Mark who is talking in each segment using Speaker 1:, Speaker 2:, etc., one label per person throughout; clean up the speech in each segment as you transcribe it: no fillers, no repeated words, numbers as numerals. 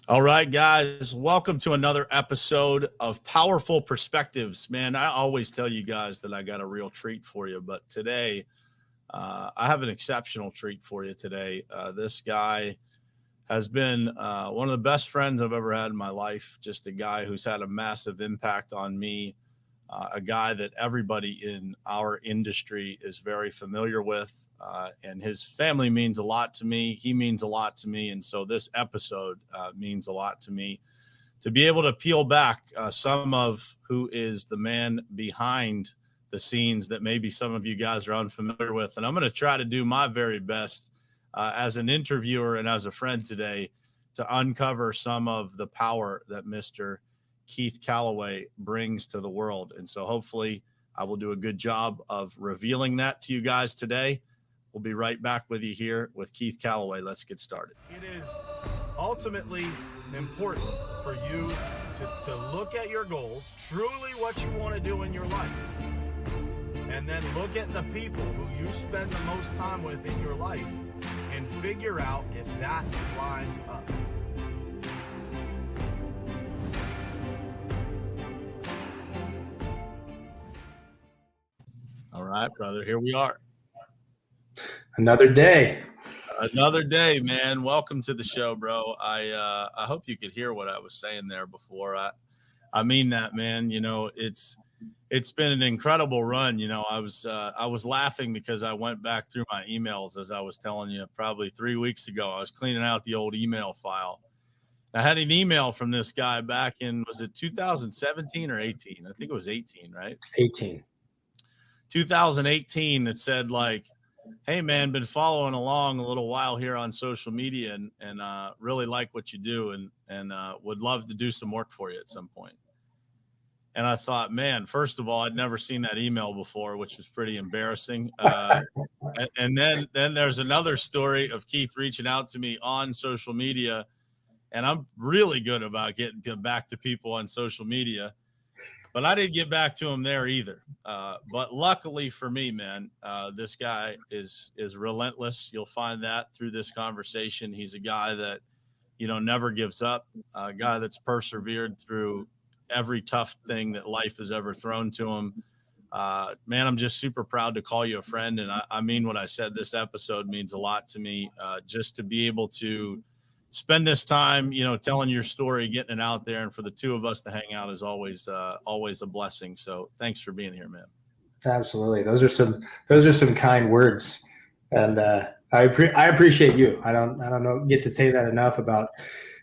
Speaker 1: All right, guys, welcome to another episode of Powerful Perspectives. Man, I always tell you guys that I got a real treat for you, but today I have an exceptional treat for you today. This guy has been one of the best friends I've ever had in my life, just a guy who's had a massive impact on me, a guy that everybody in our industry is very familiar with. And his family means a lot to me. He means a lot to me. And so this episode means a lot to me to be able to peel back some of who is the man behind the scenes that maybe some of you guys are unfamiliar with. And I'm going to try to do my very best as an interviewer and as a friend today to uncover some of the power that Mr. Keith Callaway brings to the world. And so hopefully I will do a good job of revealing that to you guys today. We'll be right back with you here with Keith Callaway. Let's get started. It is ultimately important for you to look at your goals, truly what you want to do in your life, and then look at the people who you spend the most time with in your life and figure out if that lines up. All right, brother, here we are.
Speaker 2: Another day,
Speaker 1: man. Welcome to the show, bro. I hope you could hear what I was saying there before. I mean that, man. You know, it's been an incredible run. You know, I was laughing because I went back through my emails, as I was telling you probably 3 weeks ago. I was cleaning out the old email file. I had an email from this guy back in, was it 2017 or 18? I think it was 18, right?
Speaker 2: 18.
Speaker 1: 2018, that said, like, hey, man, been following along a little while here on social media and really like what you do and would love to do some work for you at some point. And I thought, man, first of all, I'd never seen that email before, which was pretty embarrassing. And then there's another story of Keith reaching out to me on social media. And I'm really good about getting back to people on social media. But I didn't get back to him there either. But luckily for me, man, this guy is relentless. You'll find that through this conversation. He's a guy that, you know, never gives up, a guy that's persevered through every tough thing that life has ever thrown to him. Man, I'm just super proud to call you a friend. And I mean what I said. This episode means a lot to me, just to be able to spend this time, you know, telling your story, getting it out there, and for the two of us to hang out is always a blessing. So thanks for being here, man.
Speaker 2: Absolutely. Those are some kind words. And I appreciate you. I don't get to say that enough about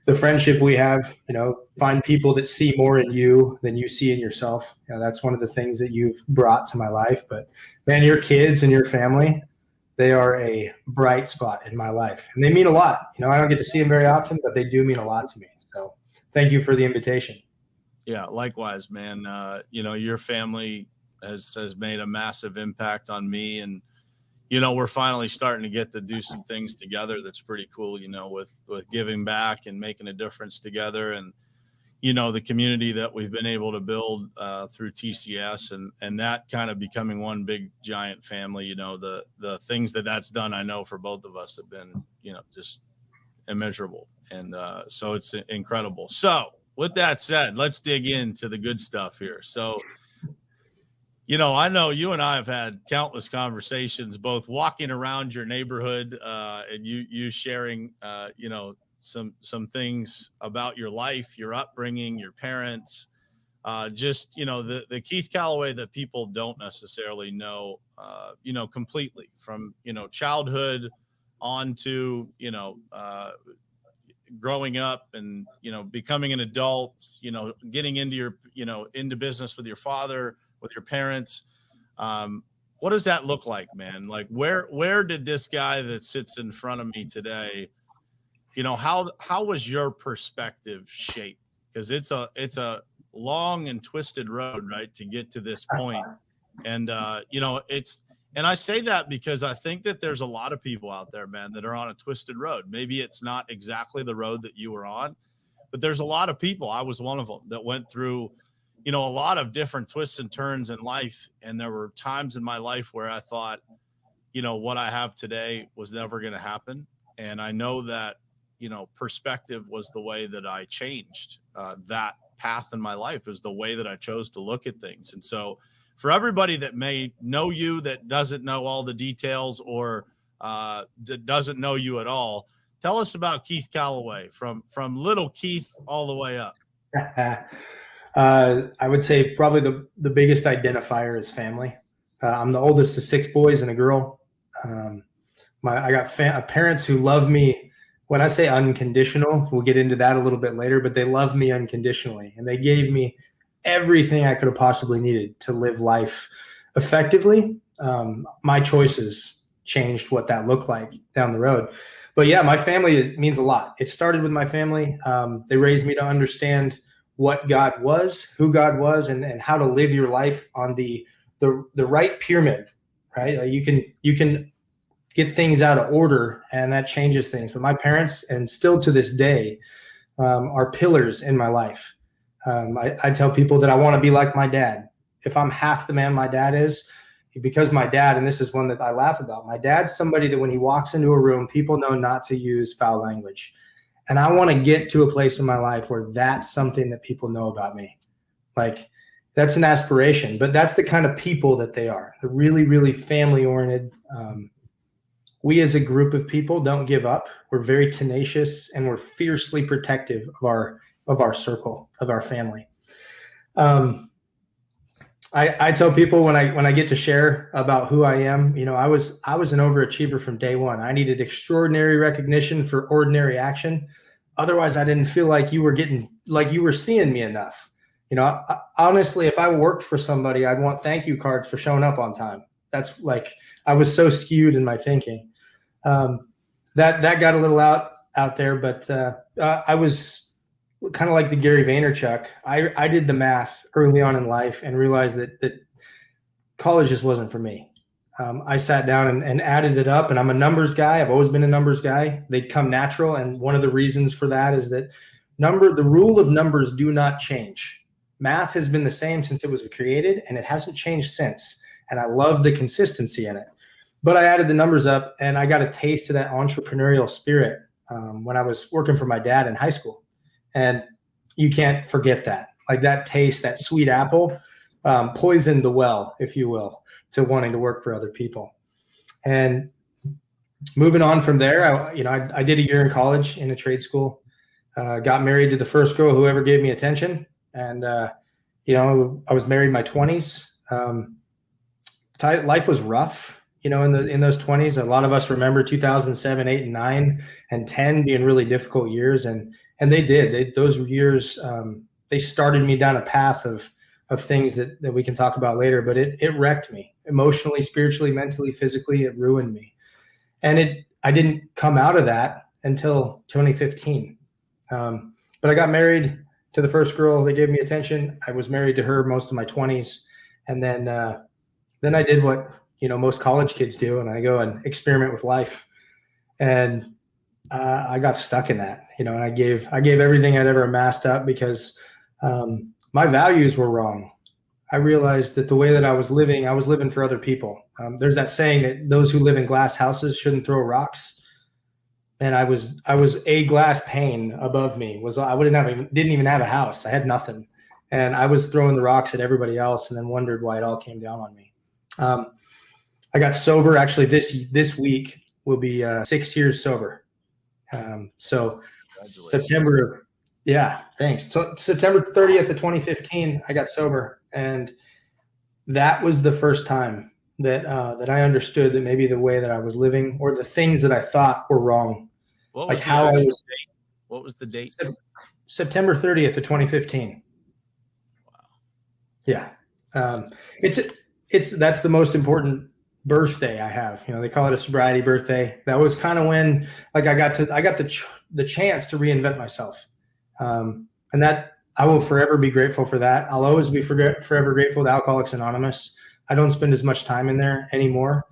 Speaker 2: the friendship we have. You know, find people that see more in you than you see in yourself. You know, that's one of the things that you've brought to my life. But man, your kids and your family, they are a bright spot in my life, and they mean a lot. You know, I don't get to see them very often, but they do mean a lot to me. So thank you for the invitation.
Speaker 1: Yeah, likewise, man. You know, your family has made a massive impact on me, and, you know, we're finally starting to get to do some things together that's pretty cool, you know, with giving back and making a difference together. And, you know, the community that we've been able to build through TCS and that kind of becoming one big giant family. You know, the things that's done, I know for both of us have been, you know, just immeasurable. And so it's incredible. So with that said, let's dig into the good stuff here. So, you know you and I have had countless conversations, both walking around your neighborhood and you sharing, you know, some things about your life, your upbringing, your parents, just, you know, the Keith Callaway that people don't necessarily know, you know, completely from, you know, childhood on to, you know, growing up and, you know, becoming an adult, you know, getting into your, you know, into business with your father, with your parents. What does that look like, man? Like where did this guy that sits in front of me today, you know, how was your perspective shaped? Because it's a long and twisted road, right, to get to this point. And you know, and I say that because I think that there's a lot of people out there, man, that are on a twisted road. Maybe it's not exactly the road that you were on, but there's a lot of people. I was one of them that went through, you know, a lot of different twists and turns in life. And there were times in my life where I thought, you know, what I have today was never going to happen. And I know that, perspective was the way that I changed that path in my life, is the way that I chose to look at things. And so for everybody that may know you, that doesn't know all the details, or that doesn't know you at all, tell us about Keith Callaway, from little Keith all the way up.
Speaker 2: I would say probably the biggest identifier is family. I'm the oldest of 6 boys and a girl. I got parents who love me. When I say unconditional, we'll get into that a little bit later, but they love me unconditionally, and they gave me everything I could have possibly needed to live life effectively. My choices changed what that looked like down the road. But yeah, my family means a lot. It started with my family. They raised me to understand what God was, who God was, and how to live your life on the right pyramid, right? You can get things out of order, and that changes things. But my parents, and still to this day, are pillars in my life. I tell people that I want to be like my dad. If I'm half the man my dad is, because my dad, and this is one that I laugh about, my dad's somebody that when he walks into a room, people know not to use foul language. And I want to get to a place in my life where that's something that people know about me. Like, that's an aspiration, but that's the kind of people that they are. They're really, really family oriented. We as a group of people don't give up. We're very tenacious, and we're fiercely protective of our circle, of our family. I tell people when I get to share about who I am, I was an overachiever from day one. I needed extraordinary recognition for ordinary action. Otherwise, I didn't feel like you were seeing me enough. Honestly, if I worked for somebody, I'd want thank you cards for showing up on time. That's like, I was so skewed in my thinking. That got a little out there, but I was kind of like the Gary Vaynerchuk. I did the math early on in life and realized that college just wasn't for me. I sat down and added it up, and I'm a numbers guy. I've always been a numbers guy. They'd come natural, and one of the reasons for that is that the rule of numbers do not change. Math has been the same since it was created, and it hasn't changed since. And I love the consistency in it. But I added the numbers up, and I got a taste of that entrepreneurial spirit when I was working for my dad in high school. And you can't forget that. Like, that taste, that sweet apple, poisoned the well, if you will, to wanting to work for other people. And moving on from there, I did a year in college in a trade school, got married to the first girl who ever gave me attention. And, I was married in my 20s. Life was rough, in those 20s. A lot of us remember 2007, 8, and 9, and 10 being really difficult years. And they did. Those years, they started me down a path of things that we can talk about later, but it wrecked me emotionally, spiritually, mentally, physically. It ruined me. And I didn't come out of that until 2015. But I got married to the first girl that gave me attention. I was married to her most of my 20s. And then I did what, most college kids do, and I go and experiment with life. And I got stuck in that, and I gave everything I'd ever amassed up because my values were wrong. I realized that the way that I was living for other people. There's that saying that those who live in glass houses shouldn't throw rocks. And I was a glass pane above me. Didn't even have a house. I had nothing. And I was throwing the rocks at everybody else, and then wondered why it all came down on me. I got sober. Actually, this week will be 6 years sober. So September, yeah, thanks. So September 30th of 2015, I got sober, and that was the first time that I understood that maybe the way that I was living, or the things that I thought were wrong,
Speaker 1: what was the date?
Speaker 2: September 30th of 2015.
Speaker 1: Wow.
Speaker 2: Yeah. That's the most important birthday I have. They call it a sobriety birthday. That was kind of when, like, I got the chance to reinvent myself. And that, I will forever be grateful for that. I'll always be forever grateful to Alcoholics Anonymous. I don't spend as much time in there anymore.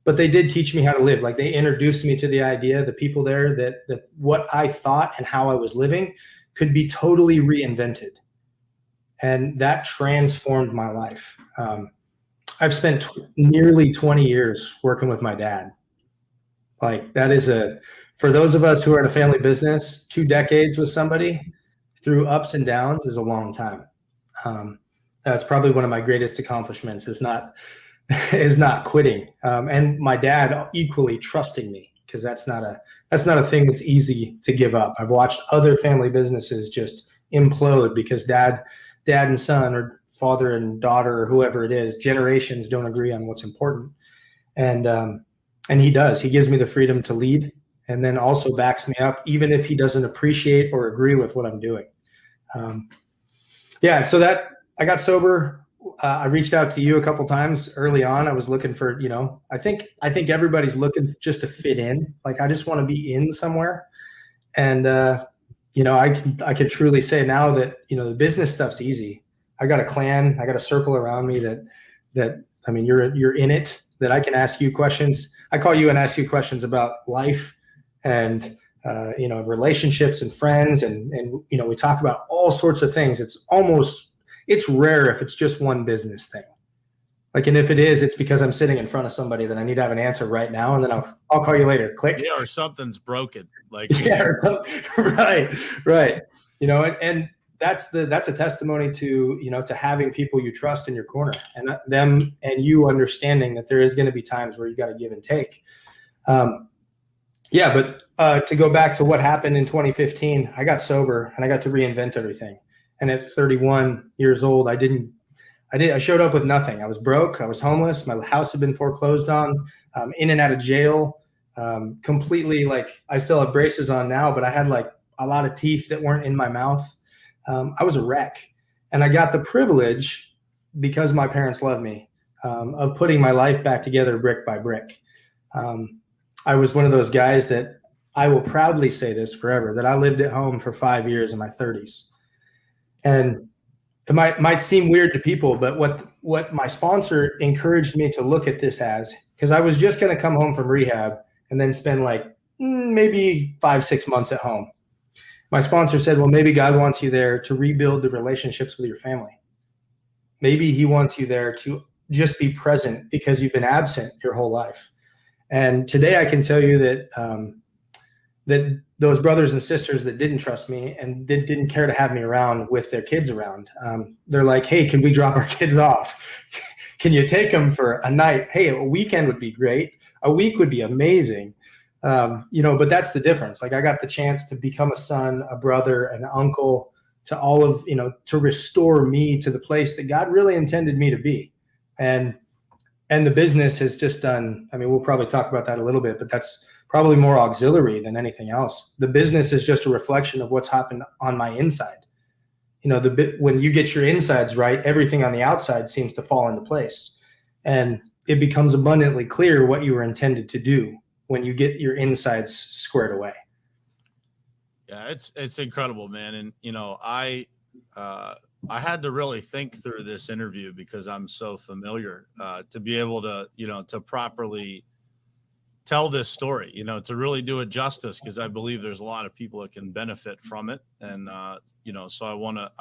Speaker 2: But they did teach me how to live. Like, they introduced me to the idea, the people there, that what I thought and how I was living could be totally reinvented. And that transformed my life. I've spent nearly 20 years working with my dad. Like, that is for those of us who are in a family business, 2 decades with somebody through ups and downs is a long time. That's probably one of my greatest accomplishments is not quitting. And my dad equally trusting me, because that's not a thing that's easy to give up. I've watched other family businesses just implode because dad and son, or father and daughter, or whoever it is, generations don't agree on what's important. And he does. He gives me the freedom to lead, and then also backs me up, even if he doesn't appreciate or agree with what I'm doing. So that I got sober. I reached out to you a couple times early on. I was looking for, I think everybody's looking just to fit in. Like, I just want to be in somewhere. And, I could truly say now that, the business stuff's easy. I got a clan, I got a circle around me that, I mean, you're in it, that I can ask you questions. I call you and ask you questions about life and, relationships and friends. And, we talk about all sorts of things. It's rare if it's just one business thing. Like, and if it is, it's because I'm sitting in front of somebody that I need to have an answer right now, and then I'll call you later. Click.
Speaker 1: Yeah, or something's broken. Like,
Speaker 2: yeah, right. And that's a testimony to to having people you trust in your corner, and them and you understanding that there is going to be times where you got to give and take. But to go back to what happened in 2015, I got sober and I got to reinvent everything. And at 31 years old, I showed up with nothing. I was broke. I was homeless. My house had been foreclosed on, in and out of jail, completely. Like, I still have braces on now, but I had like a lot of teeth that weren't in my mouth. I was a wreck, and I got the privilege, because my parents love me, of putting my life back together brick by brick. I was one of those guys that I will proudly say this forever, that I lived at home for 5 years in my 30s. And it might seem weird to people, but what my sponsor encouraged me to look at this as, because I was just going to come home from rehab and then spend like maybe 5-6 months at home. My sponsor said, well, maybe God wants you there to rebuild the relationships with your family. Maybe he wants you there to just be present because you've been absent your whole life. And today I can tell you that that those brothers and sisters that didn't trust me and didn't care to have me around with their kids around, they're like, hey, can we drop our kids off? Can you take them for a night? Hey, a weekend would be great. A week would be amazing. But that's the difference. Like, I got the chance to become a son, a brother, an uncle to all of, to restore me to the place that God really intended me to be. And the business has just done, I mean, we'll probably talk about that a little bit, but that's probably more auxiliary than anything else. The business is just a reflection of what's happened on my inside. When you get your insides right, everything on the outside seems to fall into place. And it becomes abundantly clear what you were intended to do when you get your insides squared away.
Speaker 1: Yeah, it's incredible, man. And, I had to really think through this interview because I'm so familiar, to be able to, to properly tell this story, to really do it justice, because I believe there's a lot of people that can benefit from it. And, so I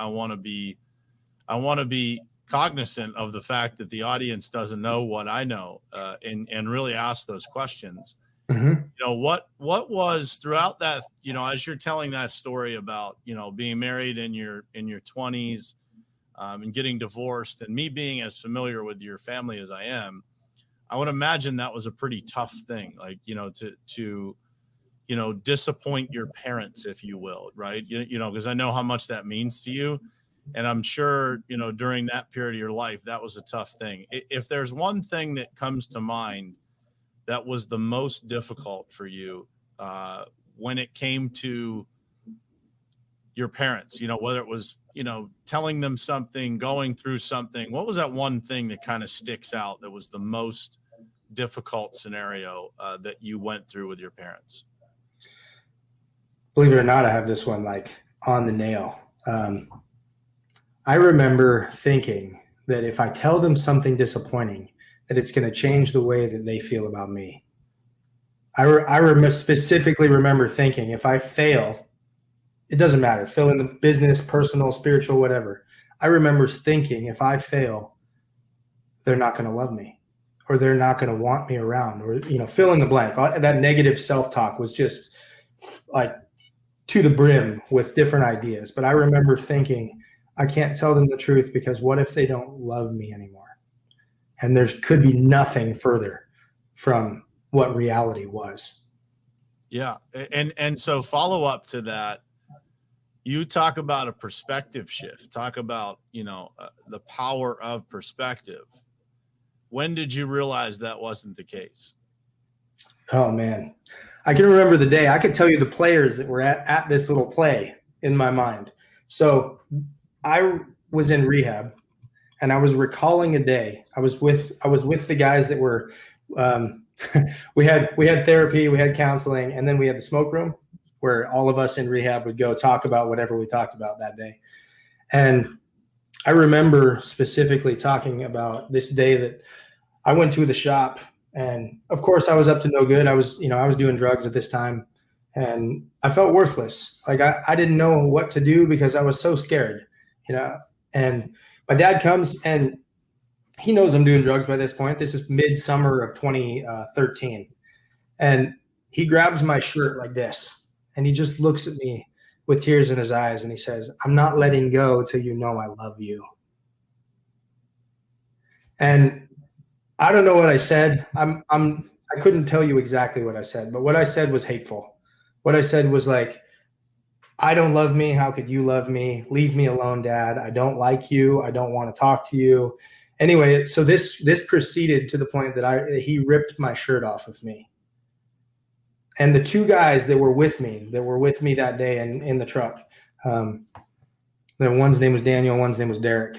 Speaker 1: want to be cognizant of the fact that the audience doesn't know what I know, and really ask those questions.
Speaker 2: Mm-hmm.
Speaker 1: What was throughout that, as you're telling that story about, being married in your 20s, and getting divorced, and me being as familiar with your family as I am, I would imagine that was a pretty tough thing, like, to disappoint your parents, if you will, right? Because I know how much that means to you. And I'm sure, during that period of your life, that was a tough thing. If there's one thing that comes to mind that was the most difficult for you, when it came to your parents, whether it was, telling them something, going through something, what was that one thing that kind of sticks out that was the most difficult scenario that you went through with your parents?
Speaker 2: Believe it or not, I have this one like on the nail. I remember thinking that if I tell them something disappointing, that it's going to change the way that they feel about me. I specifically remember thinking, if I fail, it doesn't matter, fill in the business, personal, spiritual, whatever. I remember thinking, if I fail, they're not going to love me, or they're not going to want me around, or, fill in the blank. That negative self-talk was just like to the brim with different ideas. But I remember thinking, I can't tell them the truth because what if they don't love me anymore? And there could be nothing further from what reality was.
Speaker 1: Yeah. And so follow up to that, you talk about a perspective shift, talk about, the power of perspective. When did you realize that wasn't the case?
Speaker 2: Oh man, I can remember the day. I could tell you the players that were at this little play in my mind. So I was in rehab and I was recalling a day. I was with the guys that were, we had therapy, we had counseling, and then we had the smoke room where all of us in rehab would go talk about whatever we talked about that day. And I remember specifically talking about this day that I went to the shop, and of course I was up to no good. I was doing drugs at this time, and I felt worthless. Like I didn't know what to do because I was so scared, and my dad comes and he knows I'm doing drugs by this point. This is midsummer of 2013. And he grabs my shirt like this, and he just looks at me with tears in his eyes, and he says, "I'm not letting go till you know I love you." And I don't know what I said. I couldn't tell you exactly what I said, but what I said was hateful. What I said was like, "I don't love me. How could you love me? Leave me alone, Dad. I don't like you. I don't want to talk to you." Anyway, so this proceeded to the point that he ripped my shirt off of me. And the two guys that were with me that day in the truck, one's name was Daniel, one's name was Derek.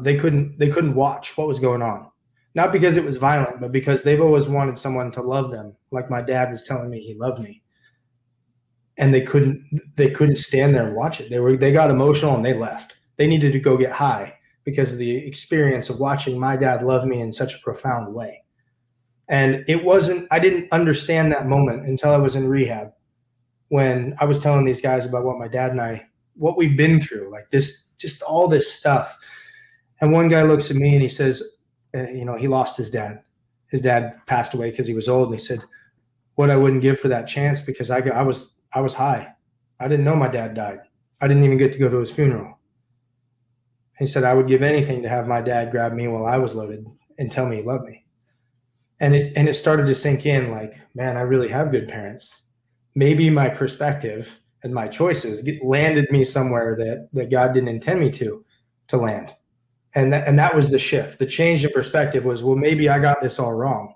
Speaker 2: They couldn't watch what was going on, not because it was violent, but because they've always wanted someone to love them, like my dad was telling me he loved me. And they couldn't stand there and watch it. They got emotional and they left. They needed to go get high because of the experience of watching my dad love me in such a profound way. And I didn't understand that moment until I was in rehab, when I was telling these guys about what my dad and I, what we've been through, like this, just all this stuff. And one guy looks at me and he says, he lost his dad. His dad passed away because he was old. And he said, "What I wouldn't give for that chance, because I was high. I didn't know my dad died. I didn't even get to go to his funeral." He said, "I would give anything to have my dad grab me while I was loaded and tell me he loved me." And it started to sink in, like, man, I really have good parents. Maybe my perspective and my choices landed me somewhere that God didn't intend me to land. And that was the shift. The change in perspective was, well, maybe I got this all wrong,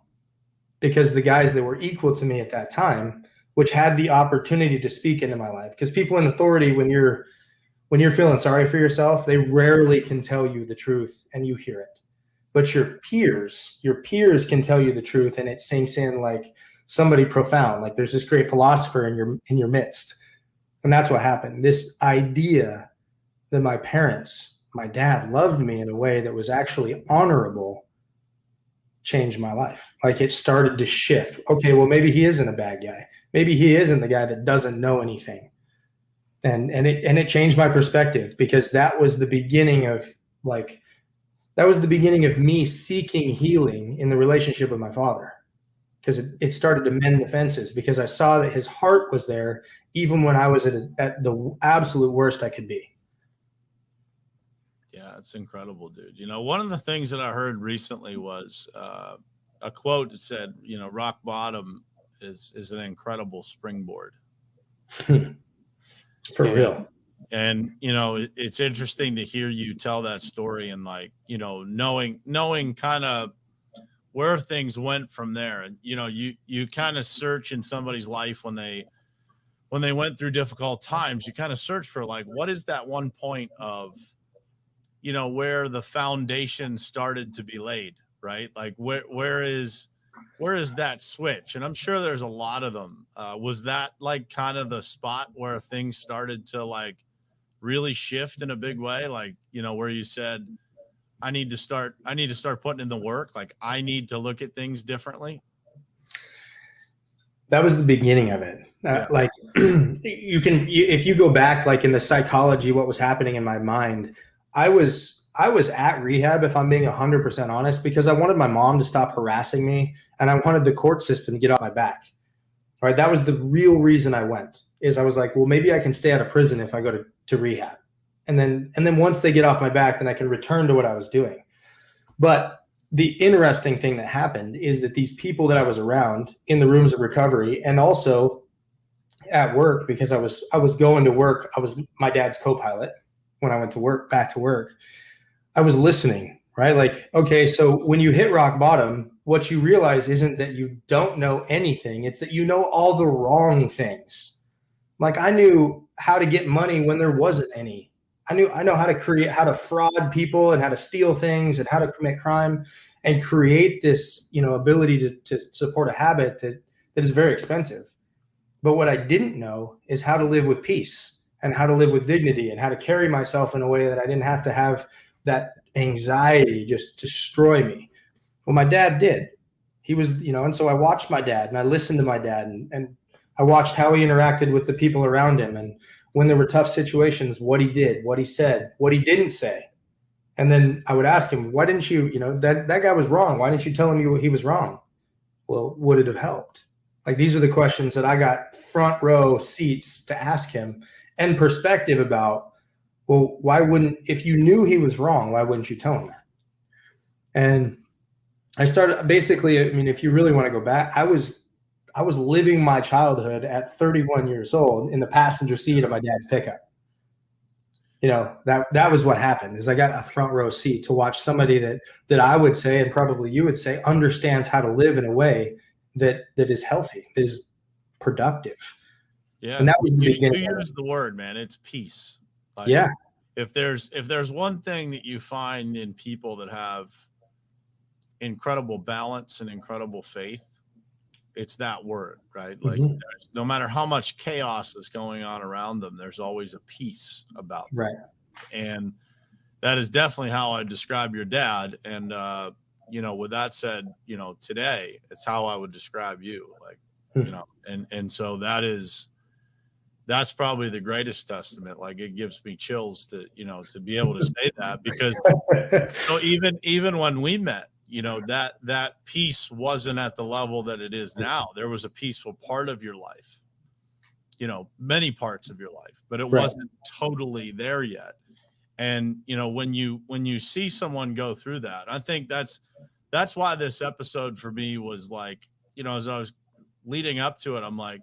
Speaker 2: because the guys that were equal to me at that time, which had the opportunity to speak into my life, because people in authority, when you're feeling sorry for yourself, they rarely can tell you the truth and you hear it. But your peers can tell you the truth, and it sinks in like somebody profound. Like there's this great philosopher in your midst. And that's what happened. This idea that my dad loved me in a way that was actually honorable changed my life. Like it started to shift. Okay, well, maybe he isn't a bad guy. Maybe he isn't the guy that doesn't know anything. And it changed my perspective, because that was the beginning of me seeking healing in the relationship with my father, because it started to mend the fences, because I saw that his heart was there even when I was at the absolute worst I could be.
Speaker 1: Yeah, it's incredible, dude. One of the things that I heard recently was a quote that said, rock bottom is an incredible springboard.
Speaker 2: For real.
Speaker 1: And, it's interesting to hear you tell that story, and knowing kind of where things went from there. And, you kind of search in somebody's life when they went through difficult times, you kind of search for like, what is that one point of, where the foundation started to be laid, right? Like where is that switch? And I'm sure there's a lot of them. Was that like kind of the spot where things started to like really shift in a big way? Like, where you said, I need to start putting in the work. Like I need to look at things differently.
Speaker 2: That was the beginning of it.
Speaker 1: Yeah.
Speaker 2: Like if you go back, like in the psychology, what was happening in my mind, I was at rehab, if I'm being 100% honest, because I wanted my mom to stop harassing me, and I wanted the court system to get off my back. right? That was the real reason I went, is I was like, well, maybe I can stay out of prison if I go to rehab. And then once they get off my back, then I can return to what I was doing. But the interesting thing that happened is that these people that I was around in the rooms of recovery, and also at work, because I was going to work, I was my dad's co-pilot when I went to work, back to work, I was listening, right? Like, okay, so when you hit rock bottom, what you realize isn't that you don't know anything. It's that you know all the wrong things. Like, I knew how to get money when there wasn't any. I know how to fraud people and how to steal things and how to commit crime and create this, ability to support a habit that is very expensive. But what I didn't know is how to live with peace and how to live with dignity and how to carry myself in a way that I didn't have to have that anxiety just destroy me. Well, my dad did. He was, and so I watched my dad and I listened to my dad and I watched how he interacted with the people around him. And when there were tough situations, what he did, what he said, what he didn't say. And then I would ask him, why didn't you, that guy was wrong. Why didn't you tell him he was wrong? Well, would it have helped? Like, these are the questions that I got front row seats to ask him, and perspective about, well, if you knew he was wrong, why wouldn't you tell him that? And I started, basically, if you really want to go back, I was living my childhood at 31 years old in the passenger seat of my dad's pickup. That was what happened, is I got a front row seat to watch somebody that I would say, and probably you would say, understands how to live in a way that is healthy, that is productive.
Speaker 1: Yeah.
Speaker 2: And that was the beginning.
Speaker 1: You use the word, man. It's peace. Like,
Speaker 2: yeah.
Speaker 1: If there's one thing that you find in people that have incredible balance and incredible faith, it's that word, right? Like, no matter how much chaos is going on around them, there's always a peace about them.
Speaker 2: Right.
Speaker 1: And that is definitely how I describe your dad. And, with that said, today it's how I would describe you, like, and so that's probably the greatest testament. Like, it gives me chills to be able to say that, because even when we met, that peace wasn't at the level that it is now. There was a peaceful part of your life, many parts of your life, but it wasn't totally there yet. And, when you see someone go through that, I think that's why this episode for me was like, as I was leading up to it, I'm like,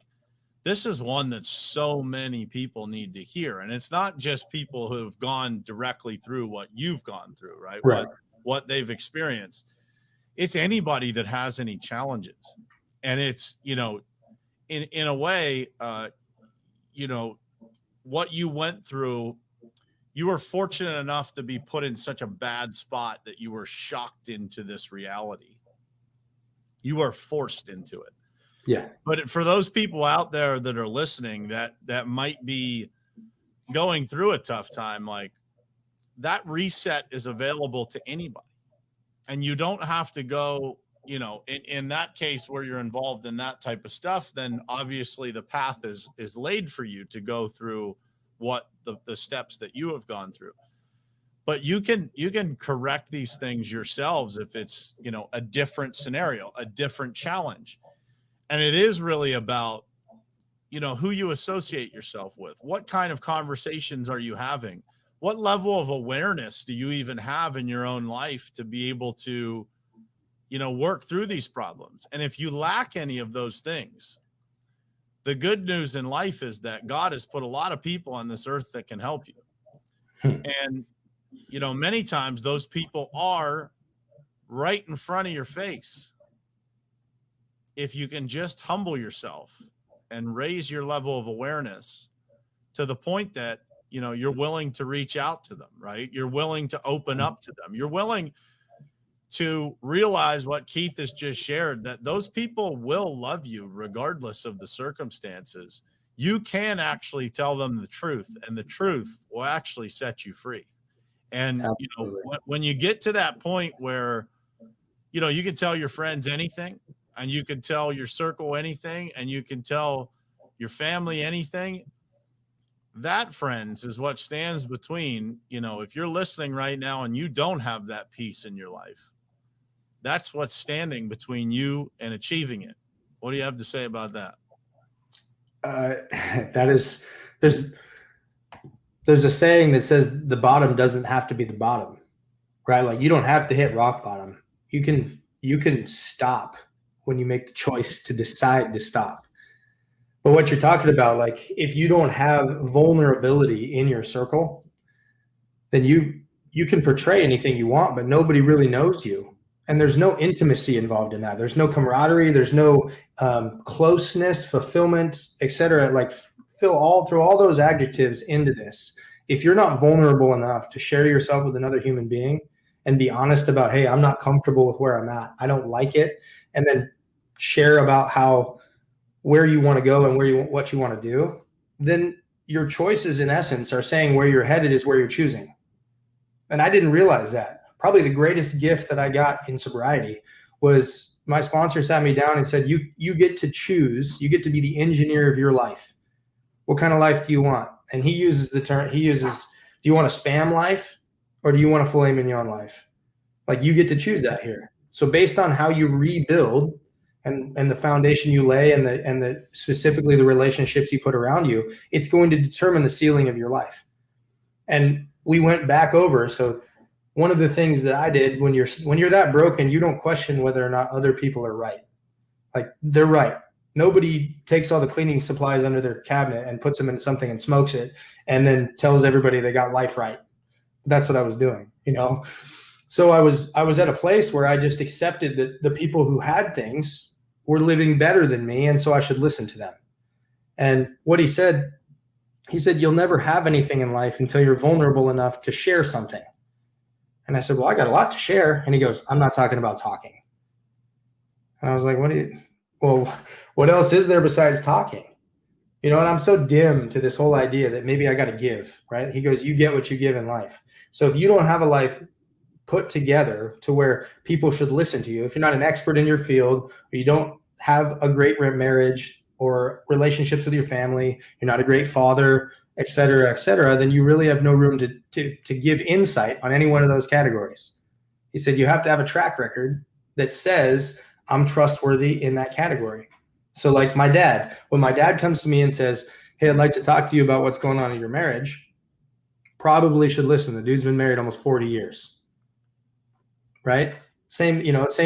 Speaker 1: this is one that so many people need to hear. And it's not just people who have gone directly through what you've gone through, right? What they've experienced. It's anybody that has any challenges. And it's, in a way, what you went through, you were fortunate enough to be put in such a bad spot that you were shocked into this reality. You were forced into it.
Speaker 2: Yeah.
Speaker 1: But for those people out there that are listening that might be going through a tough time, like, that reset is available to anybody. And you don't have to go, in that case where you're involved in that type of stuff, then obviously the path is laid for you to go through what the steps that you have gone through. But you can correct these things yourselves if it's, a different scenario, a different challenge. And it is really about, who you associate yourself with. What kind of conversations are you having? What level of awareness do you even have in your own life to be able to, work through these problems? And if you lack any of those things, the good news in life is that God has put a lot of people on this earth that can help you. And, many times those people are right in front of your face. If you can just humble yourself and raise your level of awareness to the point that, you're willing to reach out to them, right? You're willing to open up to them. You're willing to realize what Keith has just shared, that those people will love you regardless of the circumstances. You can actually tell them the truth, and the truth will actually set you free. And, when you get to that point where, you can tell your friends anything, and you can tell your circle anything, and you can tell your family anything, that, friends, is what stands between, if you're listening right now and you don't have that peace in your life, that's what's standing between you and achieving it. What do you have to say about that?
Speaker 2: That is, there's a saying that says the bottom doesn't have to be the bottom, right? Like you don't have to hit rock bottom. You can stop when you make the choice to decide to stop. But what you're talking about, like if you don't have vulnerability in your circle, then you can portray anything you want, but nobody really knows you. And there's no intimacy involved in that. There's no camaraderie. There's no closeness, fulfillment, etc. Like throw all those adjectives into this. If you're not vulnerable enough to share yourself with another human being and be honest about, hey, I'm not comfortable with where I'm at, I don't like it, and then share about where you want to go and what you want to do, then your choices in essence are saying where you're headed is where you're choosing. And I didn't realize that. Probably the greatest gift that I got in sobriety was my sponsor sat me down and said, you get to choose, you get to be the engineer of your life. What kind of life do you want? And he uses the term, do you want a spam life or do you want a filet mignon life? Like you get to choose that here. So based on how you rebuild and the foundation you lay and the specifically the relationships you put around you, it's going to determine the ceiling of your life. And we went back over. So one of the things that I did when you're that broken, you don't question whether or not other people are right. Like they're right. Nobody takes all the cleaning supplies under their cabinet and puts them in something and smokes it and then tells everybody they got life right. That's what I was doing, you know? So I was at a place where I just accepted that the people who had things were living better than me. And so I should listen to them. And what he said, you'll never have anything in life until you're vulnerable enough to share something. And I said, well, I got a lot to share. And he goes, I'm not talking about talking. And I was like, what else is there besides talking? You know, and I'm so dim to this whole idea that maybe I got to give, right? He goes, you get what you give in life. So if you don't have a life put together to where people should listen to you, if you're not an expert in your field, or you don't have a great marriage or relationships with your family, you're not a great father, et cetera, then you really have no room to give insight on any one of those categories. He said, you have to have a track record that says I'm trustworthy in that category. So like my dad, when my dad comes to me and says, hey, I'd like to talk to you about what's going on in your marriage, probably should listen. The dude's been married almost 40 years, right? Same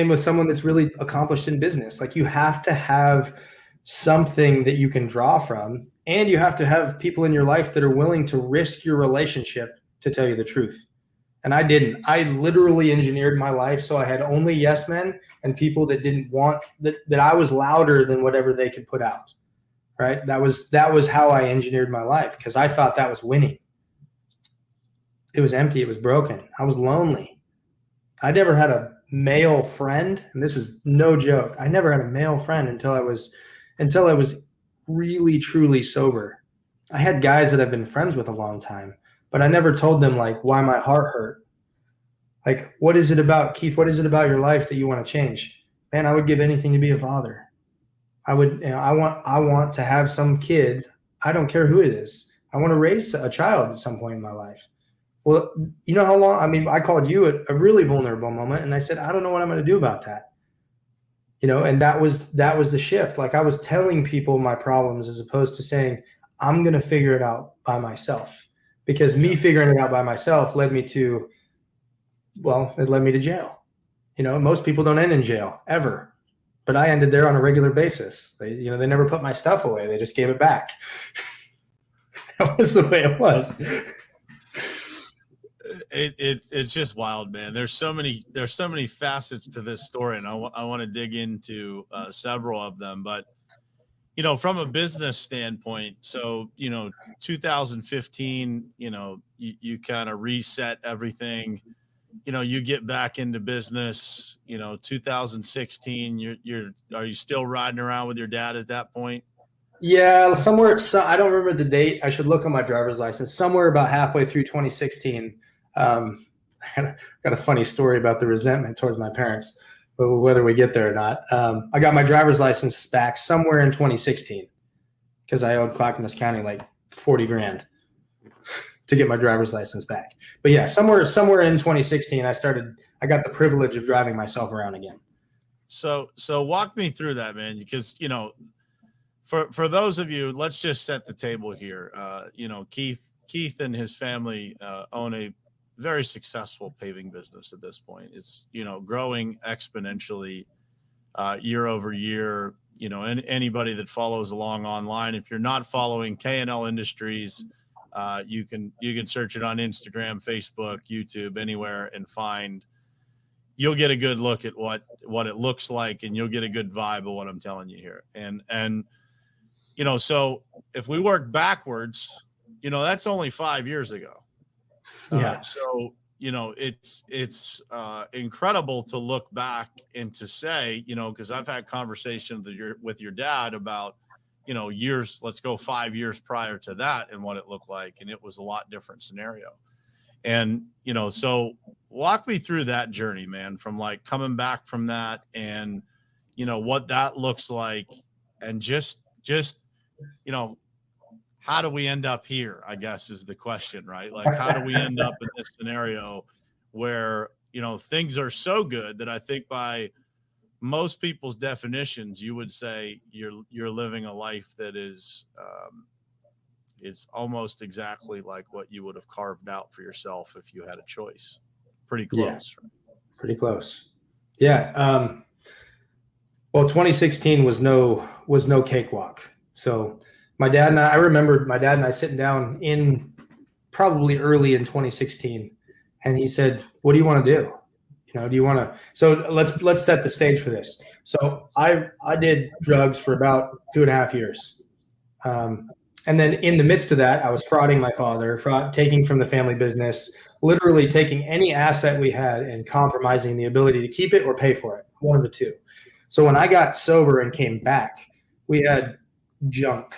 Speaker 2: with someone that's really accomplished in business. Like you have to have something that you can draw from, and you have to have people in your life that are willing to risk your relationship to tell you the truth. And I didn't. I literally engineered my life so I had only yes men and people that didn't want that I was louder than whatever they could put out. Right? That was how I engineered my life because I thought that was winning. It was empty. It was broken. I was lonely. I never had a male friend, and this is no joke. I never had a male friend until I was really, truly sober. I had guys that I've been friends with a long time, but I never told them like why my heart hurt. Like, what is it about, Keith? What is it about your life that you want to change? Man, I would give anything to be a father. I want to have some kid. I don't care who it is. I want to raise a child at some point in my life. Well, you know how long, I mean, I called you at a really vulnerable moment and I said, I don't know what I'm going to do about that. You know, and that was the shift. Like I was telling people my problems as opposed to saying, I'm going to figure it out by myself, because me figuring it out by myself led me to jail. You know, most people don't end in jail ever, but I ended there on a regular basis. They never put my stuff away. They just gave it back. That was the way it was.
Speaker 1: It's just wild, man. There's so many facets to this story, and I want to dig into several of them. But you know, from a business standpoint, so 2015, you kind of reset everything. You get back into business. 2016, are you still riding around with your dad at that point?
Speaker 2: Yeah, somewhere. I don't remember the date. I should look on my driver's license. Somewhere about halfway through 2016. I got a funny story about the resentment towards my parents, but whether we get there or not. I got my driver's license back somewhere in 2016 because I owed Clackamas County like $40,000 to get my driver's license back. But yeah, somewhere in 2016, I got the privilege of driving myself around again.
Speaker 1: So walk me through that, man, because for those of you, let's just set the table here. Keith and his family own a very successful paving business at this point. It's, growing exponentially year over year. And anybody that follows along online, if you're not following K&L Industries, you can search it on Instagram, Facebook, YouTube, anywhere, and you'll get a good look at what it looks like, and you'll get a good vibe of what I'm telling you here. And so if we work backwards, that's only 5 years ago.
Speaker 2: Yeah.
Speaker 1: So it's incredible to look back and to say, because I've had conversations with your dad about, years, let's go 5 years prior to that and what it looked like. And it was a lot different scenario. And, so walk me through that journey, man, from like coming back from that and, what that looks like, and just, how do we end up here, I guess, is the question, right? Like, how do we end up in this scenario where, things are so good that I think by most people's definitions, you would say you're living a life that is almost exactly like what you would have carved out for yourself if you had a choice. Pretty close.
Speaker 2: Yeah, pretty close. Yeah. Well, 2016 was no cakewalk. So I remembered my dad and I sitting down in probably early in 2016, and he said, "What do you want to do? Do you want to?" So let's set the stage for this. So I did drugs for about 2.5 years. And then in the midst of that, I was frauding my father, taking from the family business, literally taking any asset we had and compromising the ability to keep it or pay for it, one of the two. So when I got sober and came back, we had junk.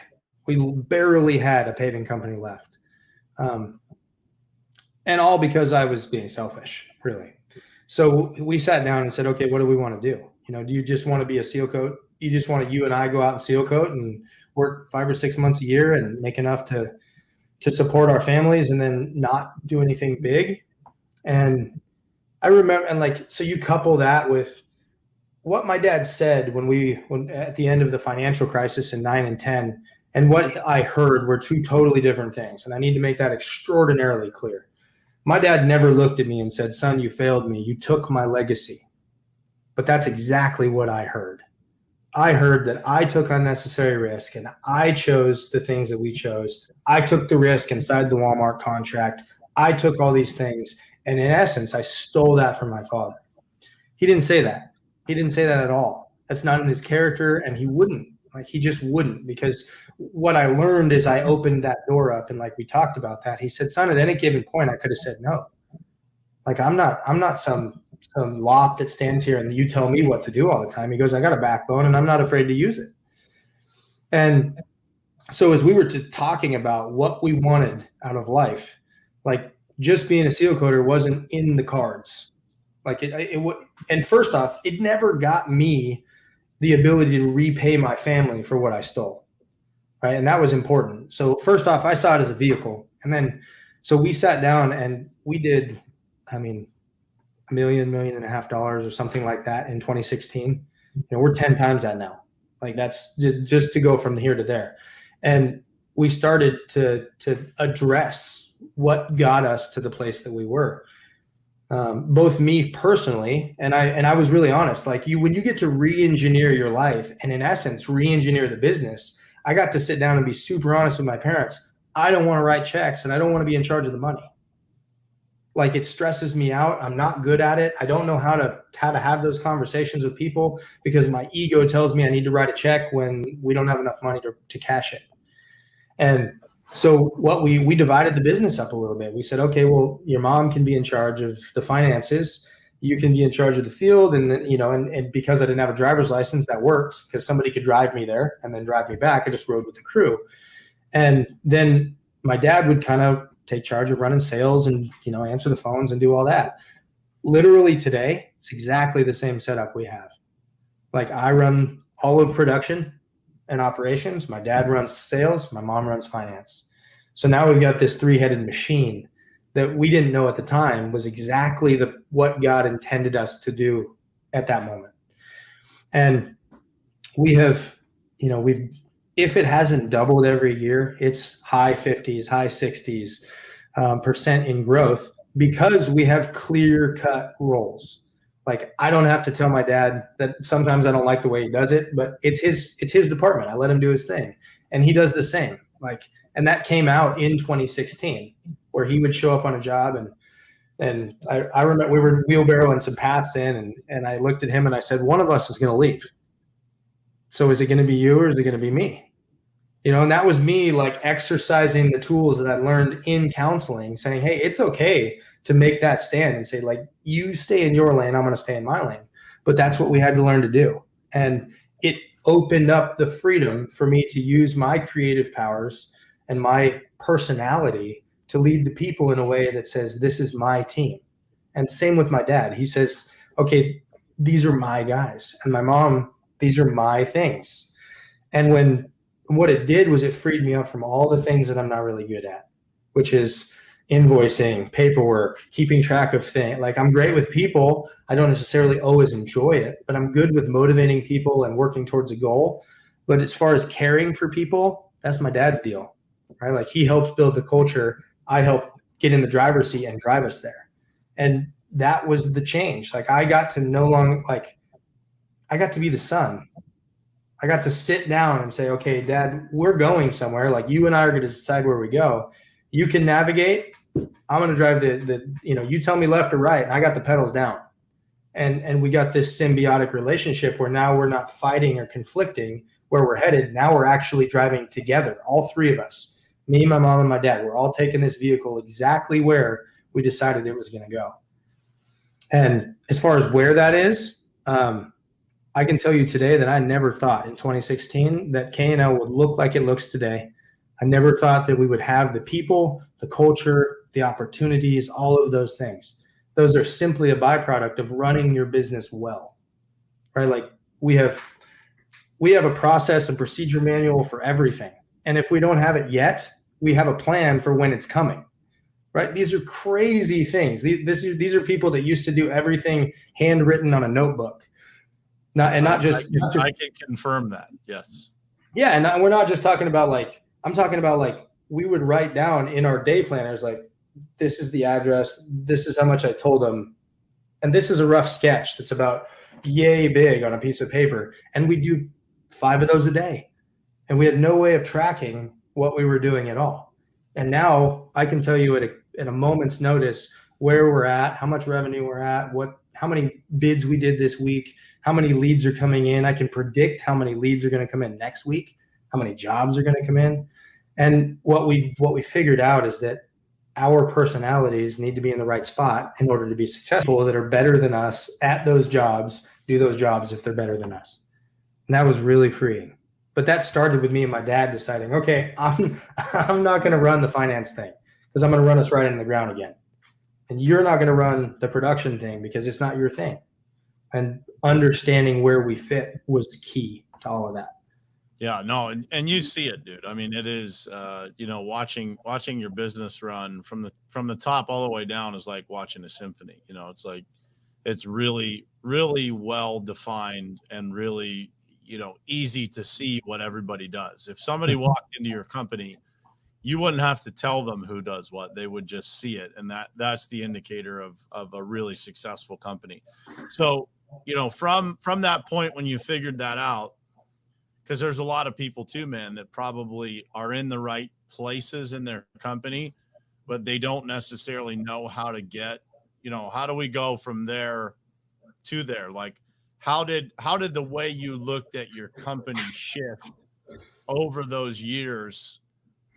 Speaker 2: We barely had a paving company left. And all because I was being selfish, really. So we sat down and said, okay, what do we want to do? Do you just want to be a seal coat? You just want you and I go out and seal coat and work 5 or 6 months a year and make enough to support our families and then not do anything big? And I remember, and so you couple that with what my dad said when at the end of the financial crisis in 9 and 10, and what I heard were two totally different things. And I need to make that extraordinarily clear. My dad never looked at me and said, "Son, you failed me. You took my legacy." But that's exactly what I heard. I heard that I took unnecessary risk and I chose the things that we chose. I took the risk inside the Walmart contract. I took all these things. And in essence, I stole that from my father. He didn't say that. He didn't say that at all. That's not in his character. And he wouldn't. He just wouldn't, because what I learned is I opened that door up, and we talked about that. He said, "Son, at any given point, I could have said no. I'm not some lop that stands here and you tell me what to do all the time." He goes, "I got a backbone and I'm not afraid to use it." And so as we were talking about what we wanted out of life, just being a seal coater wasn't in the cards. And first off, it never got me the ability to repay my family for what I stole. Right. And that was important. So first off, I saw it as a vehicle. And then, so we sat down and we did, $1.5 million or something like that in 2016. We're 10 times that now. That's just to go from here to there. And we started to address what got us to the place that we were. Both me personally, and I was really honest, when you get to re-engineer your life and in essence, re-engineer the business, I got to sit down and be super honest with my parents. I don't want to write checks and I don't want to be in charge of the money. It stresses me out. I'm not good at it. I don't know how to have those conversations with people because my ego tells me I need to write a check when we don't have enough money to cash it. And so what we divided the business up a little bit. We said, okay, well, your mom can be in charge of the finances. You can be in charge of the field. And then, and because I didn't have a driver's license, that worked because somebody could drive me there and then drive me back. I just rode with the crew. And then my dad would kind of take charge of running sales and, answer the phones and do all that. Literally today, it's exactly the same setup we have. I run all of production and operations. My dad runs sales. My mom runs finance. So now we've got this 3-headed machine that we didn't know at the time was exactly what God intended us to do at that moment. And we have, we've if it hasn't doubled every year, it's high 50s, high 60s percent in growth because we have clear cut roles. Like I don't have to tell my dad that sometimes I don't like the way he does it, but it's his department. I let him do his thing, and he does the same. Like, and that came out in 2016, where he would show up on a job, and I remember we were wheelbarrowing some paths in, and I looked at him and I said, one of us is going to leave. So is it going to be you or is it going to be me? You know, and that was me like exercising the tools that I learned in counseling, saying, hey, it's okay to make that stand and say, like, you stay in your lane, I'm going to stay in my lane. But that's what we had to learn to do. And it opened up the freedom for me to use my creative powers and my personality to lead the people in a way that says, this is my team. And same with my dad. He says, okay, these are my guys. And my mom, these are my things. And what it did was it freed me up from all the things that I'm not really good at, which is invoicing, paperwork, keeping track of things. Like I'm great with people. I don't necessarily always enjoy it, but I'm good with motivating people and working towards a goal. But as far as caring for people, that's my dad's deal, right? Like he helps build the culture. I help get in the driver's seat and drive us there. And that was the change. Like I got to no longer, like I got to be the son. I got to sit down and say, okay, Dad, we're going somewhere. Like you and I are going to decide where we go. You can navigate. I'm going to drive you tell me left or right, and I got the pedals down. And we got this symbiotic relationship where now we're not fighting or conflicting where we're headed. Now we're actually driving together, all three of us, me, my mom, and my dad. We're all taking this vehicle exactly where we decided it was going to go. And as far as where that is, I can tell you today that I never thought in 2016 that K&L would look like it looks today. I never thought that we would have the people, the culture, the opportunities, all of those things. Those are simply a byproduct of running your business well, right? Like we have a process and procedure manual for everything. And if we don't have it yet, we have a plan for when it's coming, right? These are crazy things. These are people that used to do everything handwritten on a notebook. I
Speaker 1: can confirm that. Yes.
Speaker 2: Yeah. And we're not just talking about like, I'm talking about like, we would write down in our day planners, like, this is the address. This is how much I told them. And this is a rough sketch that's about yay big on a piece of paper. And we do 5 of those a day. And we had no way of tracking what we were doing at all. And now I can tell you at a moment's notice where we're at, how much revenue we're at, how many bids we did this week, how many leads are coming in. I can predict how many leads are going to come in next week, how many jobs are going to come in. And what we figured out is that our personalities need to be in the right spot in order to be successful, that are better than us at those jobs, do those jobs if they're better than us. And that was really freeing. But that started with me and my dad deciding, okay, I'm not going to run the finance thing because I'm going to run us right into the ground again. And you're not going to run the production thing because it's not your thing. And understanding where we fit was key to all of that.
Speaker 1: Yeah, no, and you see it, dude. I mean, it is, watching your business run from the top all the way down is like watching a symphony. You know, it's like, it's really, really well defined and really, easy to see what everybody does. If somebody walked into your company, you wouldn't have to tell them who does what. They would just see it. And that's the indicator of a really successful company. So, from that point when you figured that out, because there's a lot of people too, man, that probably are in the right places in their company, but they don't necessarily know how to get, how do we go from there to there? Like, how did the way you looked at your company shift over those years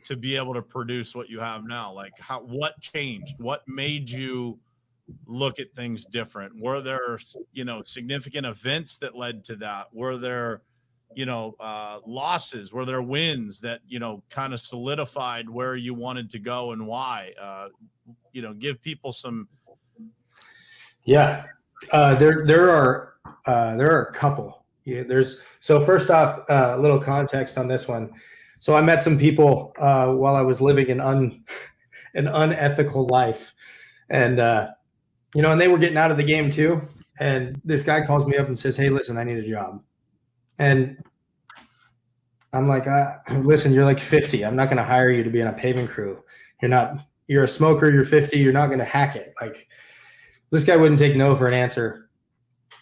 Speaker 1: to be able to produce what you have now? Like, what changed? What made you look at things different? Were there, significant events that led to that? Were there, losses? Were there wins that, kind of solidified where you wanted to go and why? Give people some.
Speaker 2: Yeah. There are a couple. Yeah, so first off, a little context on this one. So I met some people while I was living an unethical life, and and they were getting out of the game too. And this guy calls me up and says, "Hey, listen, I need a job." And I'm like, listen, you're like 50. I'm not going to hire you to be on a paving crew. You're a smoker. You're 50. You're not going to hack it. Like, this guy wouldn't take no for an answer.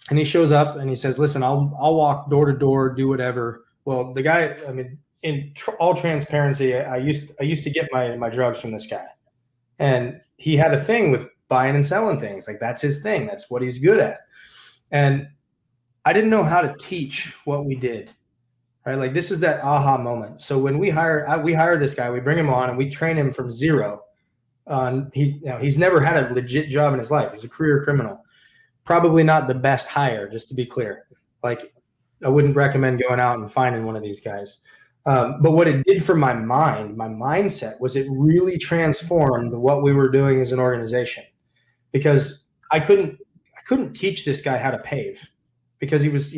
Speaker 2: And he shows up and he says, listen, I'll walk door to door, do whatever. Well, the guy, I mean, in all transparency, I used to get my drugs from this guy, and he had a thing with buying and selling things. Like, that's his thing. That's what he's good at. And I didn't know how to teach what we did. Right? Like, this is that aha moment. So when we hire this guy, we bring him on and we train him from zero. He's never had a legit job in his life. He's a career criminal. Probably not the best hire, just to be clear. Like, I wouldn't recommend going out and finding one of these guys. But what it did for my mindset, was it really transformed what we were doing as an organization. Because I couldn't teach this guy how to pave, because he was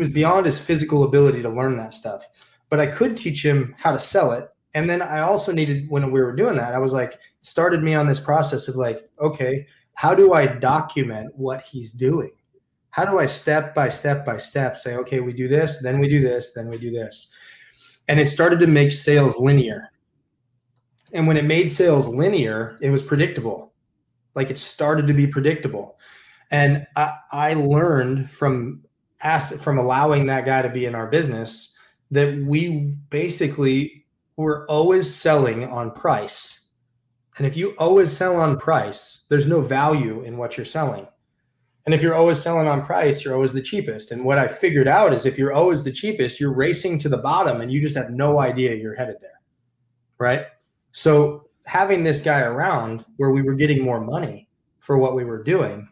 Speaker 2: beyond his physical ability to learn that stuff. But I could teach him how to sell it. And then I also needed, when we were doing that, I was like, started me on this process of like, okay, how do I document what he's doing? How do I step by step say, okay, we do this, then we do this, then we do this. And it started to make sales linear. And when it made sales linear, it was predictable. Like, it started to be predictable. And I learned from allowing that guy to be in our business that we basically were always selling on price. And if you always sell on price, there's no value in what you're selling. And if you're always selling on price, you're always the cheapest. And what I figured out is, if you're always the cheapest, you're racing to the bottom and you just have no idea you're headed there. Right? So having this guy around where we were getting more money for what we were doing,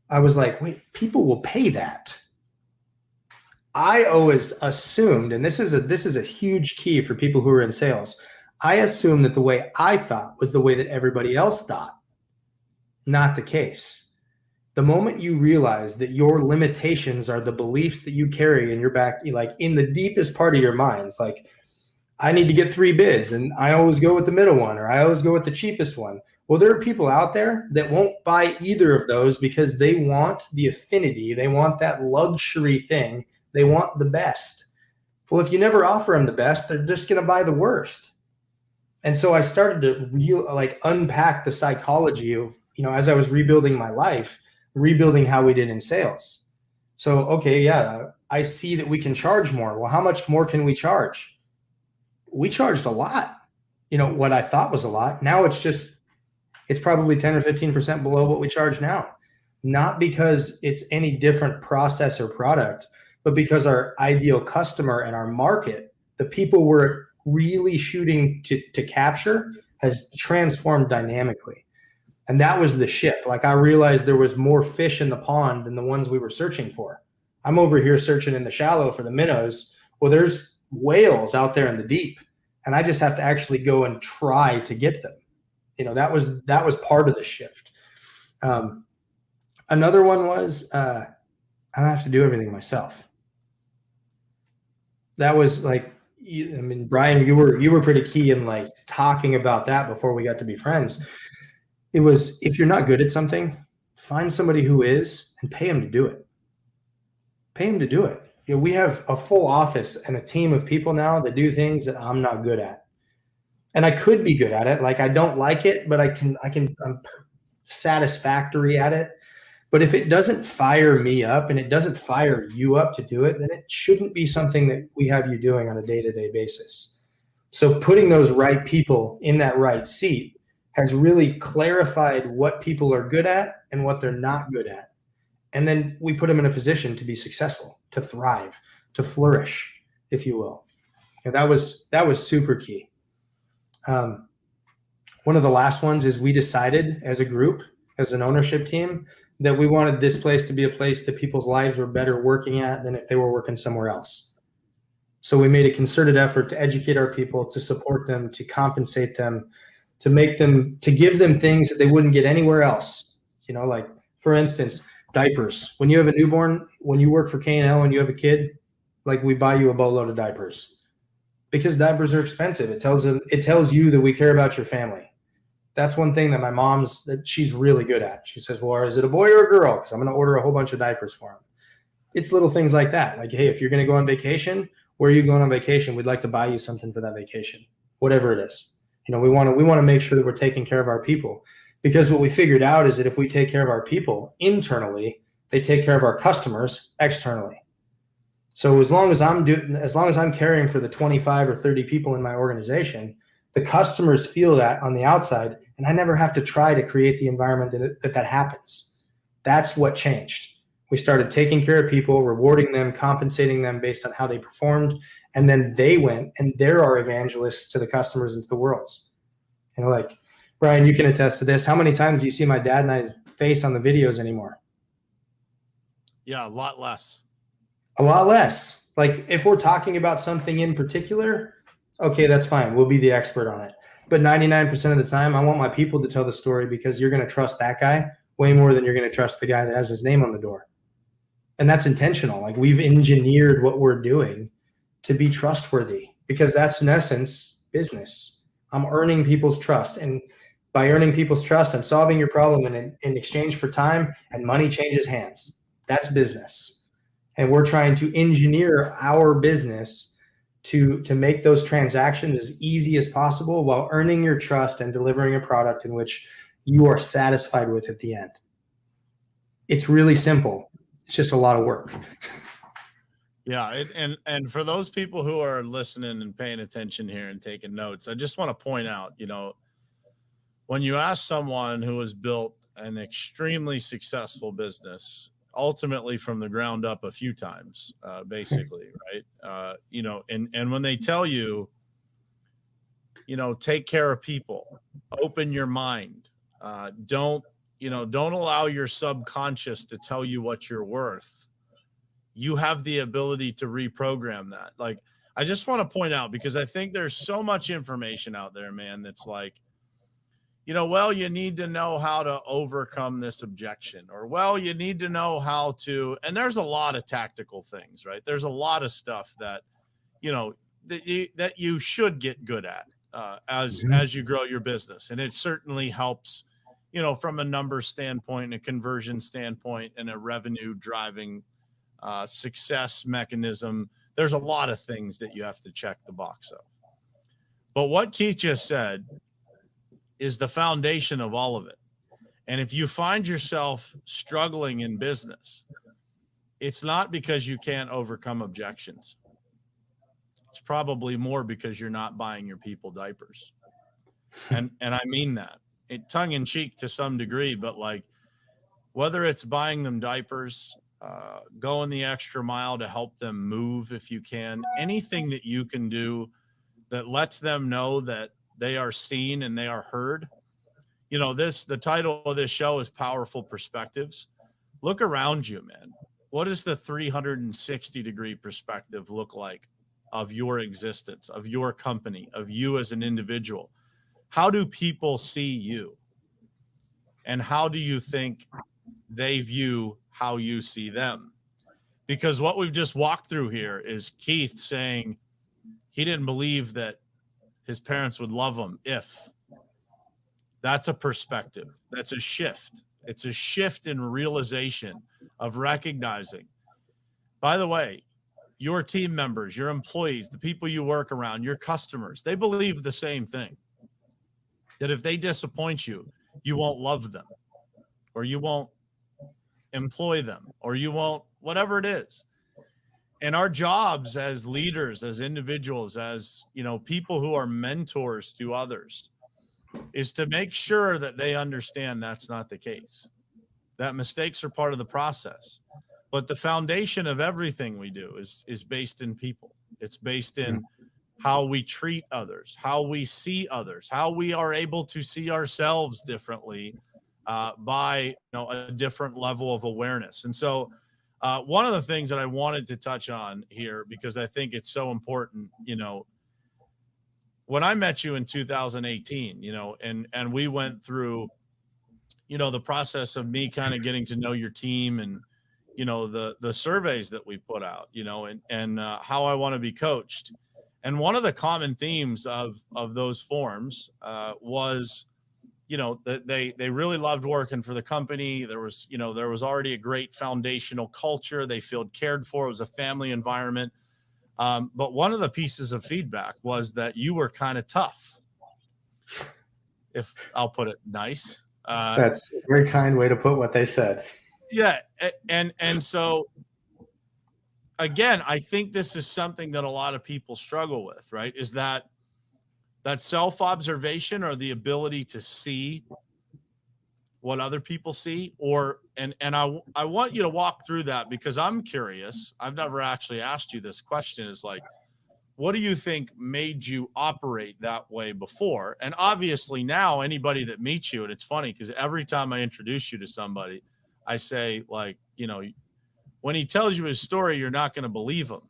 Speaker 2: I was like, wait, people will pay that. I always assumed, and this is a huge key for people who are in sales, I assumed that the way I thought was the way that everybody else thought. Not the case. The moment you realize that your limitations are the beliefs that you carry in your back, like in the deepest part of your minds, like, I need to get 3 bids and I always go with the middle one, or I always go with the cheapest one. Well, there are people out there that won't buy either of those because they want the affinity. They want that luxury thing. They want the best. Well, if you never offer them the best, they're just going to buy the worst. And so I started to unpack the psychology of, as I was rebuilding my life, rebuilding how we did in sales. So, okay, yeah, I see that we can charge more. Well, how much more can we charge? We charged a lot, what I thought was a lot. Now it's probably 10 or 15% below what we charge now. Not because it's any different process or product, but because our ideal customer and our market, the people we're really shooting to capture, has transformed dynamically. And that was the shift. Like, I realized there was more fish in the pond than the ones we were searching for. I'm over here searching in the shallow for the minnows. Well, there's whales out there in the deep, and I just have to actually go and try to get them. That was part of the shift. Another one was, I don't have to do everything myself. That was like, Brian, you were pretty key in like talking about that before we got to be friends. It was, if you're not good at something, find somebody who is and pay them to do it. Pay them to do it. We have a full office and a team of people now that do things that I'm not good at. And I could be good at it. Like, I don't like it, but I'm satisfactory at it. But if it doesn't fire me up and it doesn't fire you up to do it, then it shouldn't be something that we have you doing on a day-to-day basis. So putting those right people in that right seat has really clarified what people are good at and what they're not good at. And then we put them in a position to be successful, to thrive, to flourish, if you will. And that was super key. One of the last ones is, we decided as a group, as an ownership team, that we wanted this place to be a place that people's lives were better working at than if they were working somewhere else. So we made a concerted effort to educate our people, to support them, to compensate them, to give them things that they wouldn't get anywhere else. Like, for instance, diapers. When you have a newborn, when you work for K&L and you have a kid, like, we buy you a boatload of diapers because diapers are expensive. It tells you that we care about your family. That's one thing that she's really good at. She says, well, is it a boy or a girl? Because I'm going to order a whole bunch of diapers for him. It's little things like that. Like, hey, if you're going to go on vacation, Where are you going on vacation? We'd like to buy you something for that vacation, whatever it is. We want to make sure that we're taking care of our people, because what we figured out is that if we take care of our people internally, they take care of our customers externally. So as long as I'm caring for the 25 or 30 people in my organization, the customers feel that on the outside, and I never have to try to create the environment that happens. That's what changed. We started taking care of people, rewarding them, compensating them based on how they performed, and then they went and they're our evangelists to the customers and to the worlds. Like, Brian, you can attest to this. How many times do you see my dad and I's face on the videos anymore?
Speaker 1: Yeah, a lot less.
Speaker 2: A lot less. Like, if we're talking about something in particular, okay, that's fine. We'll be the expert on it. But 99% of the time, I want my people to tell the story, because you're going to trust that guy way more than you're going to trust the guy that has his name on the door. And that's intentional. Like, we've engineered what we're doing to be trustworthy, because that's in essence business. I'm earning people's trust. And by earning people's trust, I'm solving your problem in exchange for time, and money changes hands. That's business. And we're trying to engineer our business to make those transactions as easy as possible while earning your trust and delivering a product in which you are satisfied with at the end. It's really simple. It's just a lot of work.
Speaker 1: Yeah. And for those people who are listening and paying attention here and taking notes, I just want to point out, when you ask someone who has built an extremely successful business, ultimately from the ground up a few times, basically, right? And when they tell you, take care of people, open your mind, don't allow your subconscious to tell you what you're worth. You have the ability to reprogram that. Like, I just want to point out, because I think there's so much information out there, man, that's like, well, you need to know how to overcome this objection, or, well, you need to know how to, and there's a lot of tactical things, right? There's a lot of stuff that, that you should get good at as you grow your business. And it certainly helps, from a number standpoint, a conversion standpoint, and a revenue driving success mechanism. There's a lot of things that you have to check the box of. But what Keith just said is the foundation of all of it. And if you find yourself struggling in business, it's not because you can't overcome objections. It's probably more because you're not buying your people diapers. And I mean that tongue in cheek to some degree, but like, whether it's buying them diapers, going the extra mile to help them move, if you can, anything that you can do that lets them know that they are seen and they are heard. The title of this show is Powerful Perspectives. Look around you, man. What does the 360-degree perspective look like of your existence, of your company, of you as an individual? How do people see you? And how do you think they view how you see them? Because what we've just walked through here is Keith saying he didn't believe that his parents would love him if. That's a perspective. That's a shift. It's a shift in realization of recognizing, by the way, your team members, your employees, the people you work around, your customers, they believe the same thing. That if they disappoint you, you won't love them, or you won't employ them, or you won't, whatever it is. And our jobs as leaders, as individuals, as, people who are mentors to others, is to make sure that they understand that's not the case, that mistakes are part of the process. But the foundation of everything we do is based in people. It's based in how we treat others, how we see others, how we are able to see ourselves differently by a different level of awareness. And so one of the things that I wanted to touch on here, because I think it's so important, when I met you in 2018, and we went through, the process of me kind of getting to know your team, and, the surveys that we put out, and how I want to be coached. And one of the common themes of those forms was, that they really loved working for the company. There was already a great foundational culture. They felt cared for. It was a family environment. But one of the pieces of feedback was that you were kind of tough, if I'll put it nice.
Speaker 2: That's a very kind way to put what they said.
Speaker 1: Yeah. And so, again, I think this is something that a lot of people struggle with, right? Is that self-observation, or the ability to see what other people see, and I want you to walk through that, because I'm curious. I've never actually asked you this question, is like, what do you think made you operate that way before? And obviously now anybody that meets you, and it's funny because every time I introduce you to somebody, I say, like, when he tells you his story, you're not going to believe him,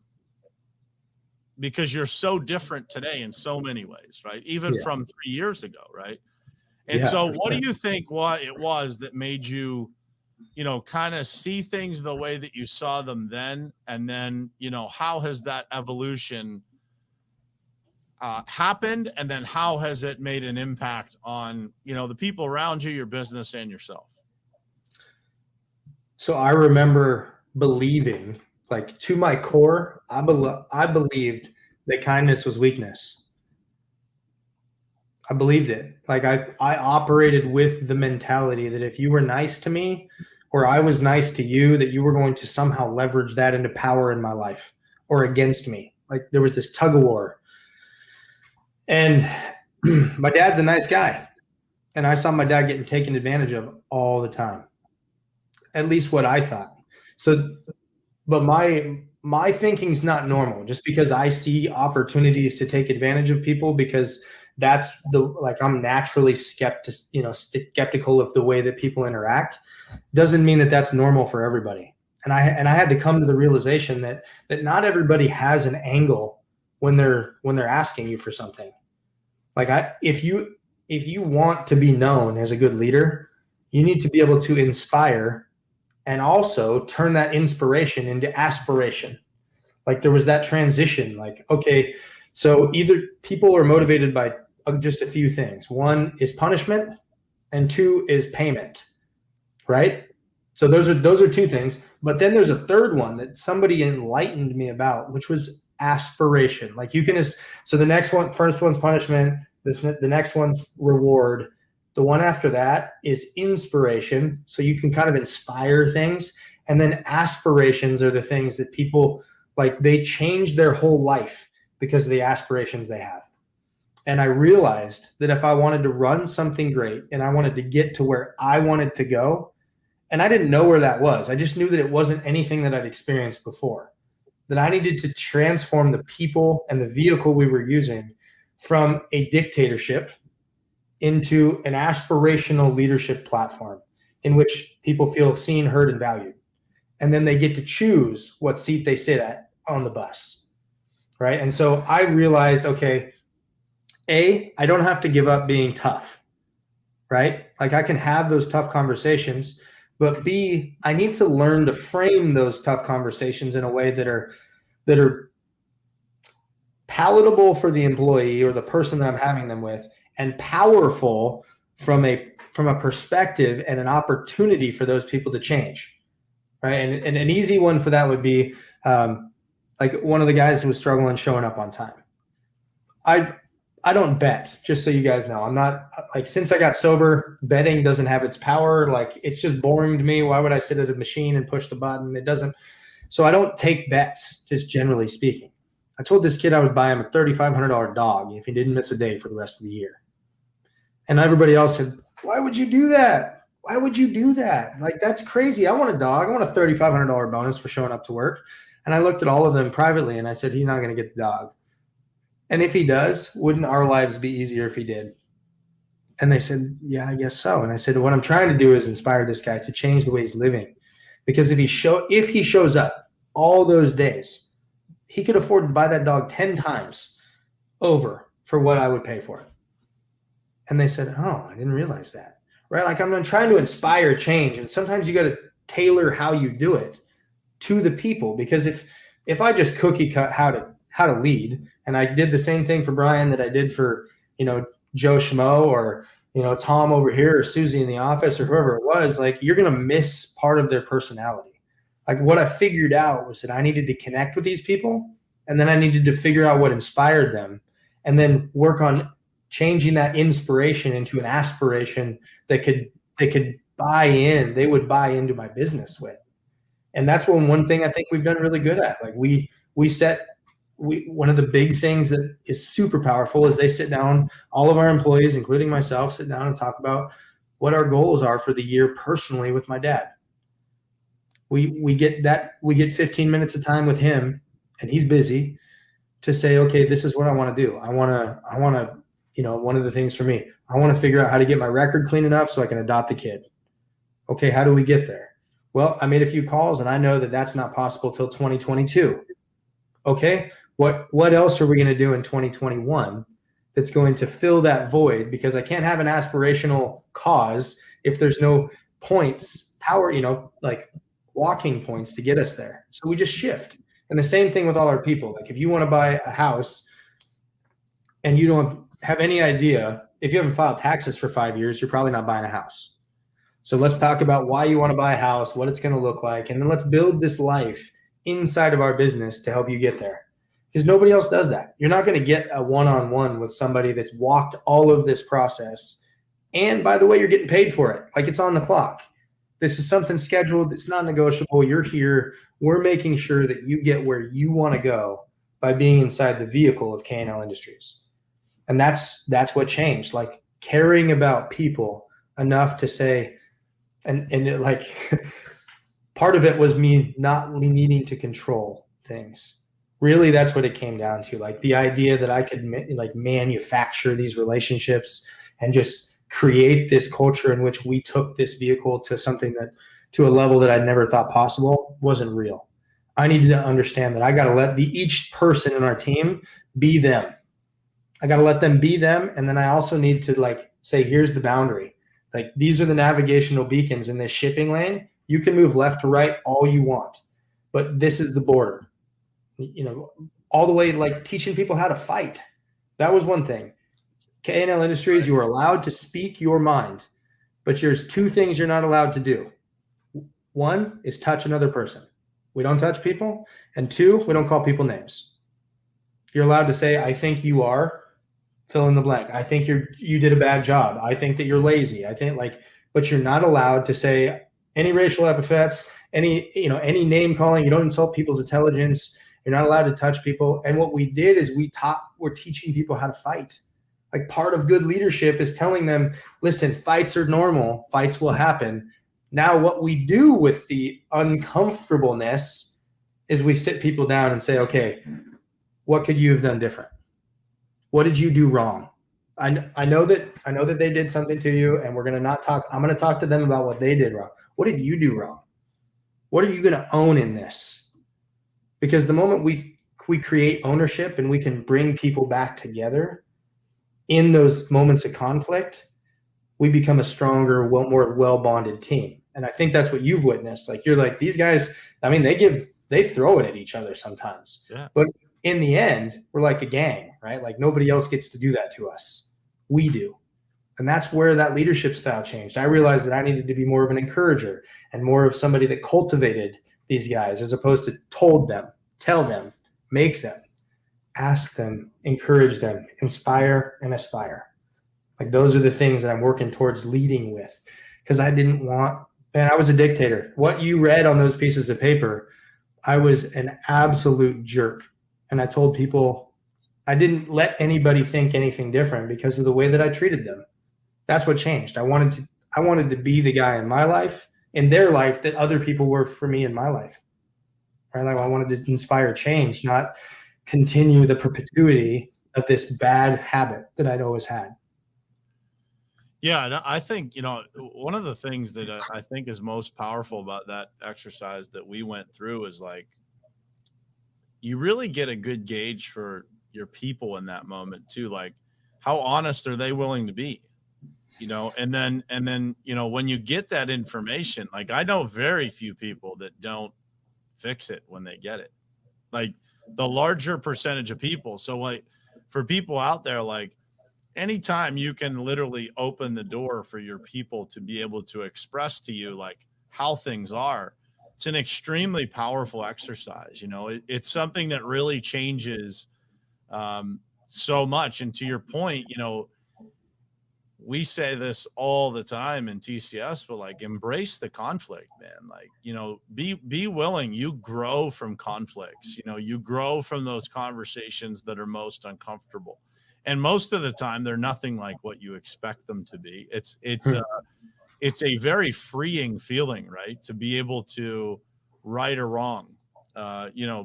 Speaker 1: because you're so different today in so many ways, right? Even from 3 years ago, right? And so what do you think what it was that made you, kind of see things the way that you saw them then? And then, how has that evolution happened? And then how has it made an impact on, the people around you, your business, and yourself?
Speaker 2: So I remember believing, like, to my core, I believed that kindness was weakness. I believed it. Like, I operated with the mentality that if you were nice to me, or I was nice to you, that you were going to somehow leverage that into power in my life or against me. Like, there was this tug of war. And my dad's a nice guy, and I saw my dad getting taken advantage of all the time. At least what I thought. So, but my thinking's not normal, just because I see opportunities to take advantage of people, because that's I'm naturally skeptical of the way that people interact. Doesn't mean that that's normal for everybody. And I had to come to the realization that not everybody has an angle when they're asking you for something. Like, if you want to be known as a good leader, you need to be able to inspire and also turn that inspiration into aspiration. Like, there was that transition. Like, okay, so either people are motivated by just a few things. One is punishment, and two is payment, right? So those are two things. But then there's a third one that somebody enlightened me about, which was aspiration. Like, so the first one's punishment. The next one's reward. The one after that is inspiration. So you can kind of inspire things. And then aspirations are the things that people, like, they change their whole life because of the aspirations they have. And I realized that if I wanted to run something great and I wanted to get to where I wanted to go, and I didn't know where that was, I just knew that it wasn't anything that I'd experienced before, that I needed to transform the people and the vehicle we were using from a dictatorship into an aspirational leadership platform in which people feel seen, heard, and valued. And then they get to choose what seat they sit at on the bus, right? And so I realized, okay, A, I don't have to give up being tough, right? Like, I can have those tough conversations, but B, I need to learn to frame those tough conversations in a way that are palatable for the employee or the person that I'm having them with, and powerful from a perspective and an opportunity for those people to change, right? And an easy one for that would be like one of the guys who was struggling showing up on time. I don't bet, just so you guys know. I'm not, like, since I got sober, betting doesn't have its power. Like, it's just boring to me. Why would I sit at a machine and push the button? It doesn't. So I don't take bets, just generally speaking. I told this kid I would buy him a $3,500 dog if he didn't miss a day for the rest of the year. And everybody else said, why would you do that? Why would you do that? Like, that's crazy. I want a dog. I want a $3,500 bonus for showing up to work. And I looked at all of them privately and I said, he's not going to get the dog. And if he does, wouldn't our lives be easier if he did? And they said, yeah, I guess so. And I said, what I'm trying to do is inspire this guy to change the way he's living. Because if he shows up all those days, he could afford to buy that dog 10 times over for what I would pay for it. And they said, oh, I didn't realize that. Right? Like, I'm trying to inspire change. And sometimes you got to tailor how you do it to the people. Because if I just cookie cut how to lead, and I did the same thing for Brian that I did for, Joe Schmo, or, Tom over here, or Susie in the office, or whoever it was, like, you're going to miss part of their personality. Like, what I figured out was that I needed to connect with these people And then I needed to figure out what inspired them and then work on changing that inspiration into an aspiration that could buy in, they would buy into my business with. And that's one thing I think we've done really good at. Like one of the big things that is super powerful is they sit down, all of our employees, including myself, sit down and talk about what our goals are for the year personally with my dad. We get 15 minutes of time with him, and he's busy, to say, okay, this is what I want to do. I want to, one of the things for me, I want to figure out how to get my record clean enough so I can adopt a kid. Okay, how do we get there? Well, I made a few calls and I know that that's not possible till 2022. Okay, what else are we going to do in 2021 that's going to fill that void? Because I can't have an aspirational cause if there's no points, power, like walking points to get us there. So we just shift. And the same thing with all our people. Like if you want to buy a house and you don't have any idea, if you haven't filed taxes for 5 years, you're probably not buying a house. So let's talk about why you want to buy a house, what it's going to look like, and then let's build this life inside of our business to help you get there. Because nobody else does that. You're not going to get a one-on-one with somebody that's walked all of this process. And by the way, you're getting paid for it. Like it's on the clock. This is something scheduled. It's not negotiable. You're here. We're making sure that you get where you want to go by being inside the vehicle of K&L Industries. And that's what changed. Like caring about people enough to say, and it, like part of it was me not needing to control things. Really, that's what it came down to. Like the idea that I could like manufacture these relationships and just create this culture in which we took this vehicle to something that, to a level that I never thought possible, wasn't real. I needed to understand that I got to let each person in our team be them. I got to let them be them. And then I also need to like say, here's the boundary. Like these are the navigational beacons in this shipping lane. You can move left to right all you want, but this is the border. All the way, like teaching people how to fight. That was one thing. K&L Industries, you are allowed to speak your mind, but there's two things you're not allowed to do. One is touch another person. We don't touch people. And two, we don't call people names. You're allowed to say, I think you are, fill in the blank. I think you did a bad job. I think that you're lazy. I think but you're not allowed to say any racial epithets, any name calling. You don't insult people's intelligence. You're not allowed to touch people. And what we did is we're teaching people how to fight. Like part of good leadership is telling them, listen, fights are normal. Fights will happen. Now, what we do with the uncomfortableness is we sit people down and say, okay, what could you have done different? What did you do wrong? I know that they did something to you, and I'm going to talk to them about what they did wrong. What did you do wrong? What are you going to own in this? Because the moment we create ownership and we can bring people back together in those moments of conflict, we become a stronger, more well-bonded team. And I think that's what you've witnessed. Like you're like, these guys, I mean, they throw it at each other sometimes. Yeah. But in the end, we're like a gang, right? Like nobody else gets to do that to us. We do. And that's where that leadership style changed. I realized that I needed to be more of an encourager and more of somebody that cultivated these guys as opposed to told them, tell them, make them, ask them, encourage them, inspire and aspire. Like those are the things that I'm working towards leading with, because I was a dictator. What you read on those pieces of paper, I was an absolute jerk. And I told people I didn't let anybody think anything different because of the way that I treated them. That's what changed. I wanted to be the guy in my life, in their life, that other people were for me in my life. Right? Like I wanted to inspire change, not continue the perpetuity of this bad habit that I'd always had.
Speaker 1: Yeah, and I think, one of the things that I think is most powerful about that exercise that we went through is like, you really get a good gauge for your people in that moment too. Like how honest are they willing to be, and then, when you get that information, like I know very few people that don't fix it when they get it, like the larger percentage of people. So like for people out there, like anytime you can literally open the door for your people to be able to express to you like how things are, it's an extremely powerful exercise. It's something that really changes so much. And to your point, we say this all the time in TCS, but like, embrace the conflict, man. Like, be willing. You grow from conflicts. You grow from those conversations that are most uncomfortable. And most of the time they're nothing like what you expect them to be. It's a very freeing feeling, right? To be able to right or wrong,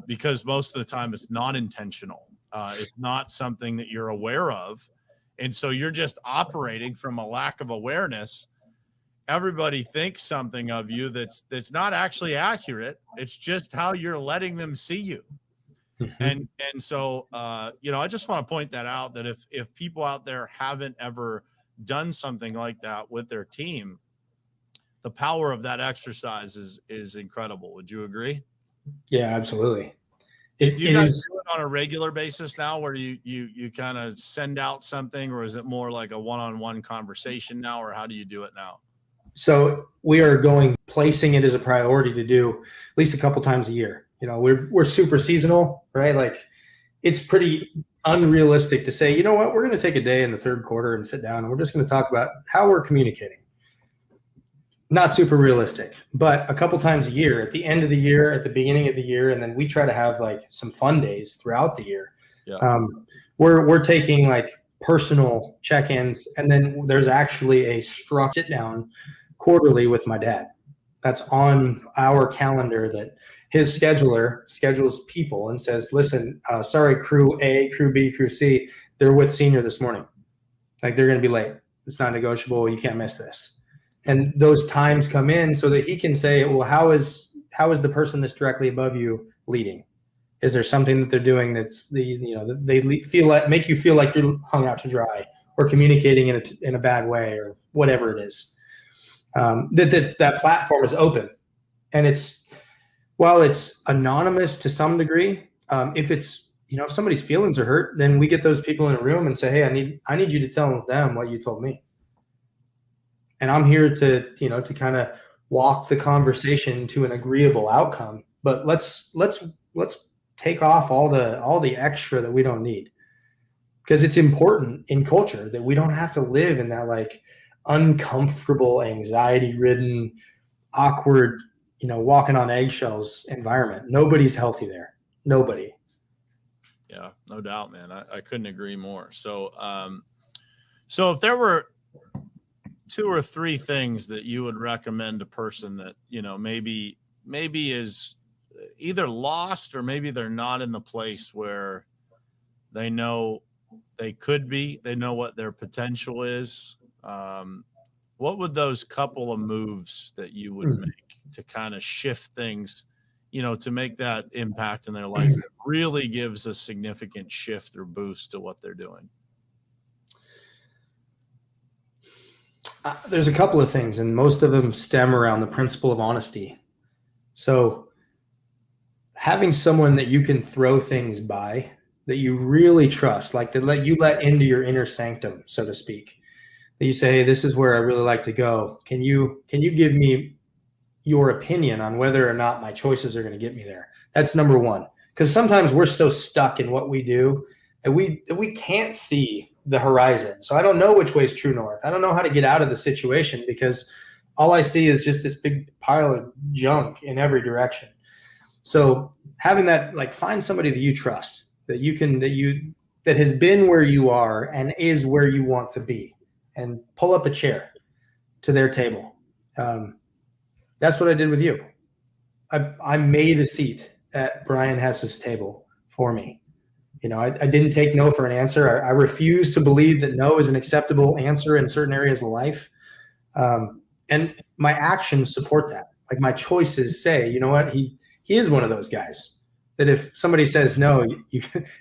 Speaker 1: because most of the time it's not intentional. It's not something that you're aware of. And so you're just operating from a lack of awareness. Everybody thinks something of you that's not actually accurate. It's just how you're letting them see you. And so, I just want to point that out, that if people out there haven't ever done something like that with their team, the power of that exercise is incredible. Would you agree?
Speaker 2: Yeah, absolutely.
Speaker 1: Do you guys do it on a regular basis now, where you kind of send out something, or is it more like a one-on-one conversation now, or how do you do it now?
Speaker 2: So we are placing it as a priority to do at least a couple times a year. We're super seasonal, right? Like, it's pretty unrealistic to say, you know what, we're going to take a day in the third quarter and sit down and we're just going to talk about how we're communicating. Not super realistic, but a couple times a year, at the end of the year, at the beginning of the year, and then we try to have like some fun days throughout the year. Yeah. We're taking like personal check-ins, and then there's actually a structured sit down quarterly with my dad. That's on our calendar, that his scheduler schedules people and says, listen, sorry, crew A, crew B, crew C, they're with senior this morning. Like, they're going to be late. It's not negotiable. You can't miss this. And those times come in so that he can say, well, how is the person that's directly above you leading? Is there something that they're doing that's make you feel like you're hung out to dry, or communicating in a bad way, or whatever it is? That platform is open, and while it's anonymous to some degree, if somebody's feelings are hurt, then we get those people in a room and say, hey, I need you to tell them what you told me. And I'm here to kind of walk the conversation to an agreeable outcome. But let's take off all the extra that we don't need, because it's important in culture that we don't have to live in that like uncomfortable, anxiety-ridden, awkward, walking on eggshells environment. Nobody's healthy there. Nobody.
Speaker 1: Yeah, no doubt, man. I couldn't agree more. So, if there were 2 or 3 things that you would recommend a person that, maybe is either lost, or maybe they're not in the place where they know they could be, they know what their potential is, what would those couple of moves that you would make to kind of shift things, to make that impact in their life that really gives a significant shift or boost to what they're doing?
Speaker 2: There's a couple of things, and most of them stem around the principle of honesty. So having someone that you can throw things by, that you really trust, like that let into your inner sanctum, so to speak, that you say, hey, this is where I really like to go. Can you give me your opinion on whether or not my choices are going to get me there? That's number one. Because sometimes we're so stuck in what we do that we can't see the horizon. So I don't know which way is true north. I don't know how to get out of the situation, because all I see is just this big pile of junk in every direction. So having that, like, find somebody that you trust, that has been where you are and is where you want to be, and pull up a chair to their table. That's what I did with you. I made a seat at Brian Hess's table for me. I didn't take no for an answer. I refuse to believe that no is an acceptable answer in certain areas of life. And my actions support that. Like, my choices say, you know what, he is one of those guys that if somebody says no,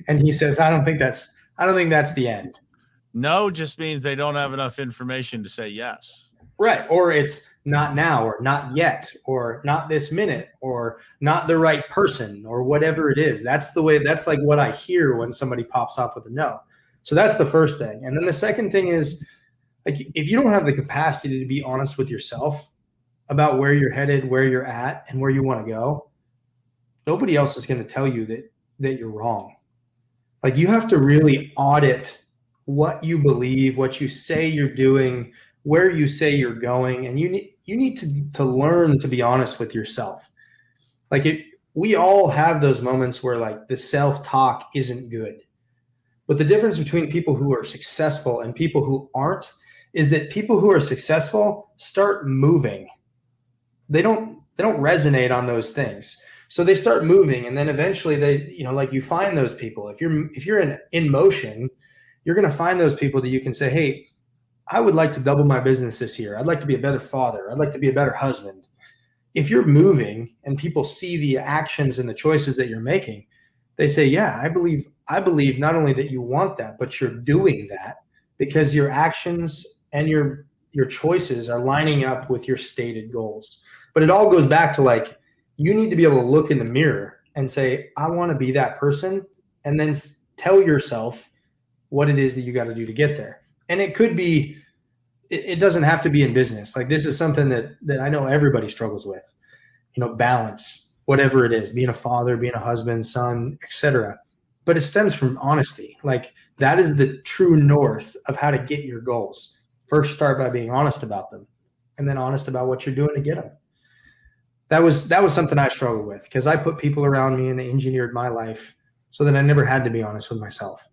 Speaker 2: and he says, I don't think that's the end.
Speaker 1: No just means they don't have enough information to say yes.
Speaker 2: Right. Or it's not now, or not yet, or not this minute, or not the right person, or whatever it is. That's like what I hear when somebody pops off with a no. So that's the first thing. And then the second thing is, like, if you don't have the capacity to be honest with yourself, about where you're headed, where you're at, and where you want to go, nobody else is going to tell you that you're wrong. Like, you have to really audit what you believe, what you say you're doing, where you say you're going, and you need to learn to be honest with yourself. Like, we all have those moments where like the self-talk isn't good. But the difference between people who are successful and people who aren't is that people who are successful start moving. They don't resonate on those things. So they start moving, and then eventually they, like, you find those people. If you're in motion, you're going to find those people that you can say, hey, I would like to double my business this year. I'd like to be a better father. I'd like to be a better husband. If you're moving and people see the actions and the choices that you're making, they say, yeah, I believe not only that you want that, but you're doing that because your actions and your choices are lining up with your stated goals. But it all goes back to, like, you need to be able to look in the mirror and say, I want to be that person, and then tell yourself what it is that you got to do to get there. And it could be, it doesn't have to be in business. Like, this is something that I know everybody struggles with, balance, whatever it is, being a father, being a husband, son, etc. But it stems from honesty. Like, that is the true north of how to get your goals. First, start by being honest about them, and then honest about what you're doing to get them. That was something I struggled with, because I put people around me and engineered my life so that I never had to be honest with myself.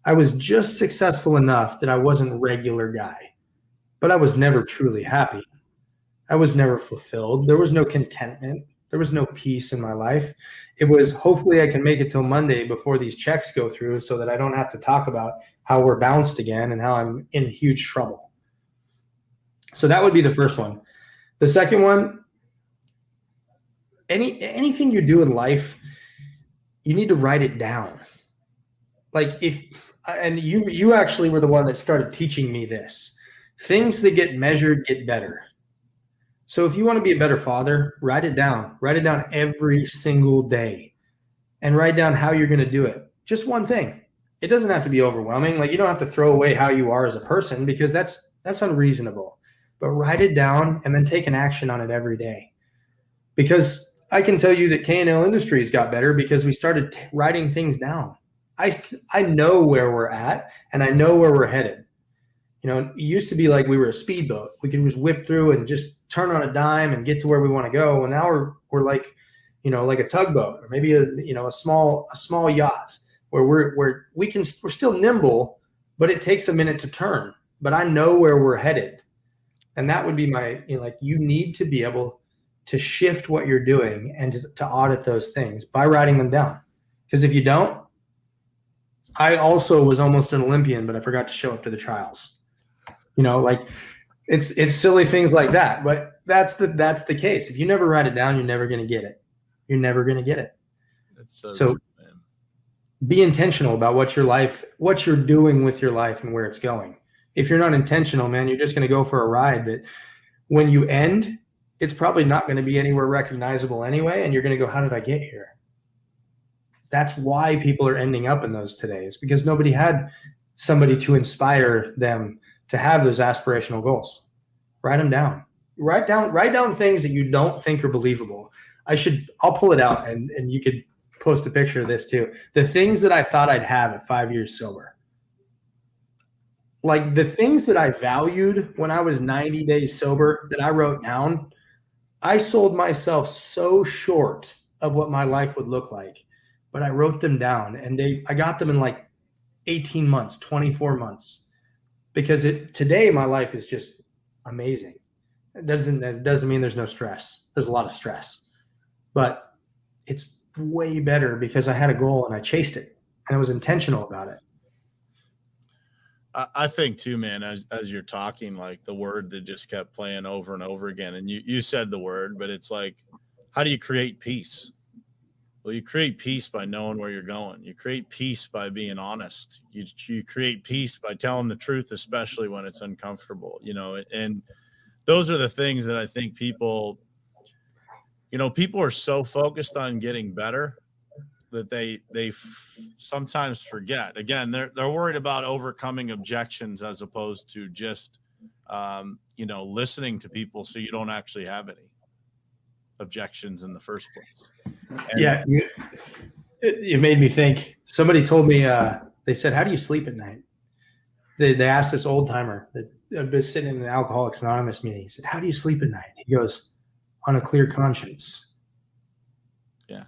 Speaker 2: I was just successful enough that I wasn't a regular guy, but I was never truly happy. I was never fulfilled. There was no contentment. There was no peace in my life. It was, hopefully I can make it till Monday before these checks go through so that I don't have to talk about how we're bounced again and how I'm in huge trouble. So that would be the first one. The second one, anything you do in life, you need to write it down. Like, and you actually were the one that started teaching me this. Things that get measured get better. So if you want to be a better father, write it down. Write it down every single day, and write down how you're going to do it. Just one thing. It doesn't have to be overwhelming. Like, you don't have to throw away how you are as a person, because that's unreasonable. But write it down and then take an action on it every day. Because I can tell you that K&L Industries got better because we started writing things down. I know where we're at, and I know where we're headed. It used to be like we were a speedboat. We could just whip through and just turn on a dime and get to where we want to go. And now we're like, like a tugboat, or maybe a small yacht, where we're still nimble, but it takes a minute to turn. But I know where we're headed, and that would be my, you need to be able to shift what you're doing and to audit those things by writing them down. Because if you don't, I also was almost an Olympian, but I forgot to show up to the trials. Like, it's silly things like that, but that's the case. If you never write it down, you're never going to get it. You're never going to get it.
Speaker 1: That's so
Speaker 2: true, man. Be intentional about what you're doing with your life and where it's going. If you're not intentional, man, you're just going to go for a ride that when you end, it's probably not going to be anywhere recognizable anyway. And you're going to go, how did I get here? That's why people are ending up in those today. It's because nobody had somebody to inspire them to have those aspirational goals. Write them down. Write down things that you don't think are believable. I'll pull it out, and you could post a picture of this too. The things that I thought I'd have at 5 years sober. Like, the things that I valued when I was 90 days sober that I wrote down, I sold myself so short of what my life would look like, but I wrote them down, and I got them in like 18 months, 24 months. Because today my life is just amazing. It doesn't mean there's no stress. There's a lot of stress, but it's way better because I had a goal and I chased it, and I was intentional about it.
Speaker 1: I think too, man, as you're talking, like, the word that just kept playing over and over again, and you said the word, but it's like, how do you create peace? Well, you create peace by knowing where you're going. You create peace by being honest. You create peace by telling the truth, especially when it's uncomfortable, and those are the things that I think people are so focused on getting better that they sometimes forget. Again, they're worried about overcoming objections as opposed to just listening to people so you don't actually have any objections in the first place. And
Speaker 2: yeah, it made me think. Somebody told me, they said, how do you sleep at night? They asked this old timer that was sitting in an Alcoholics Anonymous meeting. He said, how do you sleep at night? He goes, on a clear conscience.
Speaker 1: Yeah.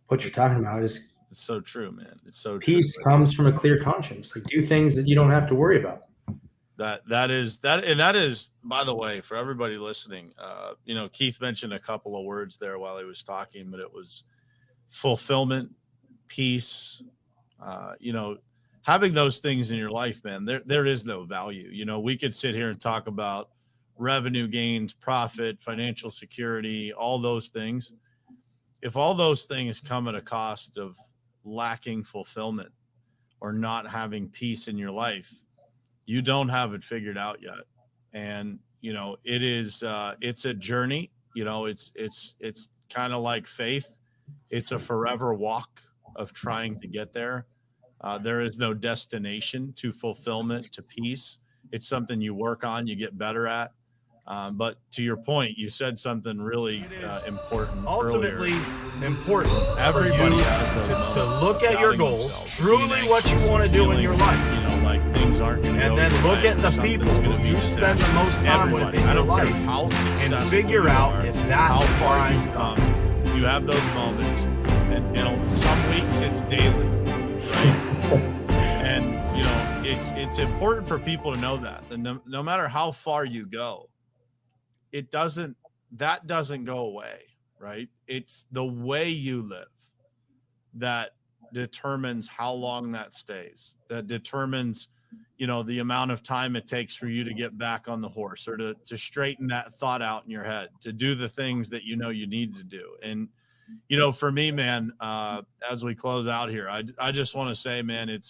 Speaker 2: What you're talking about is
Speaker 1: it's so true, man. It's so
Speaker 2: peace
Speaker 1: true.
Speaker 2: comes from a clear conscience. Like, do things that you don't have to worry about.
Speaker 1: That is, by the way, for everybody listening, Keith mentioned a couple of words there while he was talking, but it was fulfillment, peace, having those things in your life, man. There is no value. We could sit here and talk about revenue gains, profit, financial security, all those things. If all those things come at a cost of lacking fulfillment or not having peace in your life, you don't have it figured out yet. And, it's a journey, it's kind of like faith. It's a forever walk of trying to get there. There is no destination to fulfillment, to peace. It's something you work on, you get better at. But to your point, you said something really important.
Speaker 3: Ultimately important.
Speaker 1: Everybody has
Speaker 3: to look at your goals, truly what you want to do in your life.
Speaker 1: Like things aren't going to go.
Speaker 3: And then look at the people who you spend the most time with in your life and figure out if that defines
Speaker 1: you have those moments. And some weeks it's daily, right? And it's important for people to know that no matter how far you go, that doesn't go away, right? It's the way you live that determines how long that stays, that determines, the amount of time it takes for you to get back on the horse or to straighten that thought out in your head, to do the things that you need to do. And, for me, man, as we close out here, I just want to say, man, it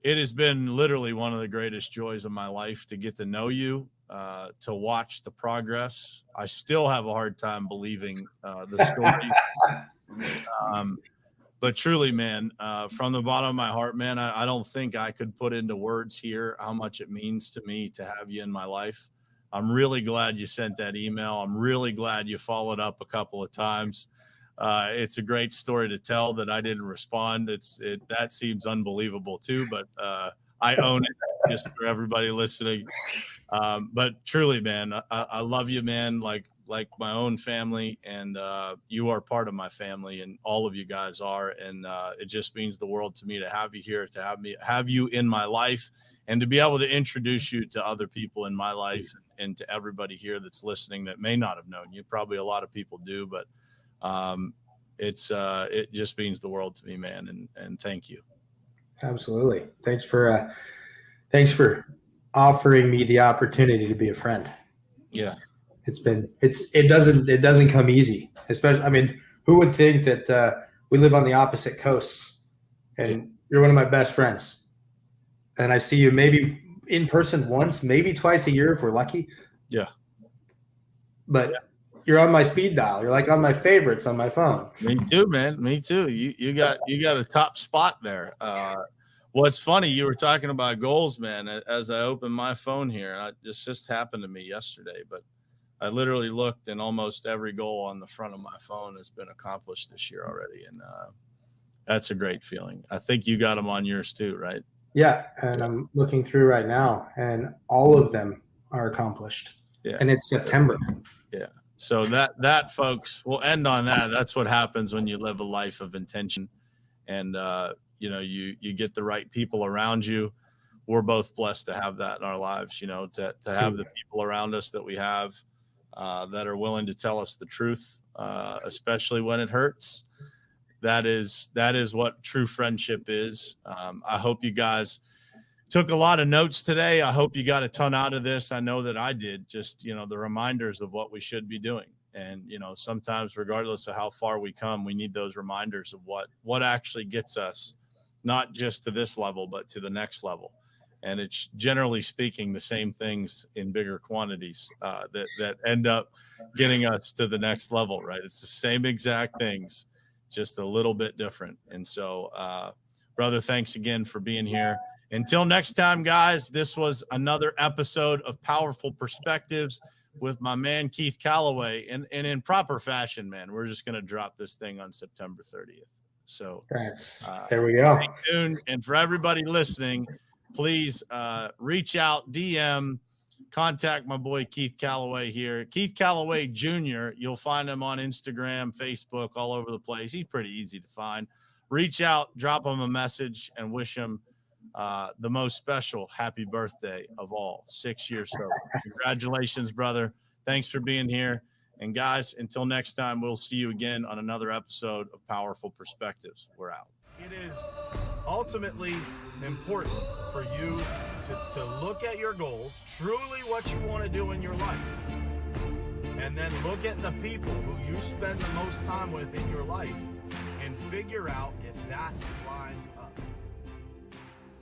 Speaker 1: has been literally one of the greatest joys of my life to get to know you, to watch the progress. I still have a hard time believing the story. But truly, man, from the bottom of my heart, man, I don't think I could put into words here how much it means to me to have you in my life. I'm really glad you sent that email. I'm really glad you followed up a couple of times. It's a great story to tell that I didn't respond. That seems unbelievable too, but I own it just for everybody listening. But truly, man, I love you, man, like my own family, and you are part of my family, and all of you guys are. And it just means the world to me to have you here, to have you in my life, and to be able to introduce you to other people in my life and to everybody here that's listening that may not have known you. Probably a lot of people do, but it just means the world to me, man. And thank you.
Speaker 2: Absolutely. Thanks for offering me the opportunity to be a friend.
Speaker 1: Yeah.
Speaker 2: It doesn't come easy, especially, who would think that we live on the opposite coasts and you're one of my best friends, and I see you maybe in person once, maybe twice a year if we're lucky.
Speaker 1: Yeah.
Speaker 2: But you're on my speed dial. You're like on my favorites on my phone.
Speaker 1: Me too, man. Me too. You got a top spot there. What's funny, you were talking about goals, man, as I opened my phone here. This just happened to me yesterday, but I literally looked, and almost every goal on the front of my phone has been accomplished this year already. And that's a great feeling. I think you got them on yours too, right?
Speaker 2: Yeah. And I'm looking through right now, and all of them are accomplished.
Speaker 1: Yeah.
Speaker 2: And it's September.
Speaker 1: Yeah. So that folks, we'll end on that. That's what happens when you live a life of intention, and you get the right people around you. We're both blessed to have that in our lives, to have the people around us that we have that are willing to tell us the truth, especially when it hurts. That is what true friendship is. I hope you guys took a lot of notes today. I hope you got a ton out of this. I know that I did. Just, the reminders of what we should be doing. And, sometimes regardless of how far we come, we need those reminders of what actually gets us not just to this level, but to the next level. And it's generally speaking the same things in bigger quantities that end up getting us to the next level, right? It's the same exact things, just a little bit different. And so, brother, thanks again for being here. Until next time, guys, this was another episode of Powerful Perspectives with my man, Keith Callaway. And in proper fashion, man, we're just going to drop this thing on September 30th. So
Speaker 2: there we go.
Speaker 1: Stay tuned. And for everybody listening, please reach out, DM, contact my boy Keith Callaway here. Keith Callaway Jr. You'll find him on Instagram, Facebook, all over the place. He's pretty easy to find. Reach out, drop him a message, and wish him the most special happy birthday of all, 6 years sober. Congratulations, brother. Thanks for being here. And guys, until next time, we'll see you again on another episode of Powerful Perspectives. We're out.
Speaker 3: It is ultimately important for you to look at your goals, truly what you want to do in your life, and then look at the people who you spend the most time with in your life and figure out if that lines up.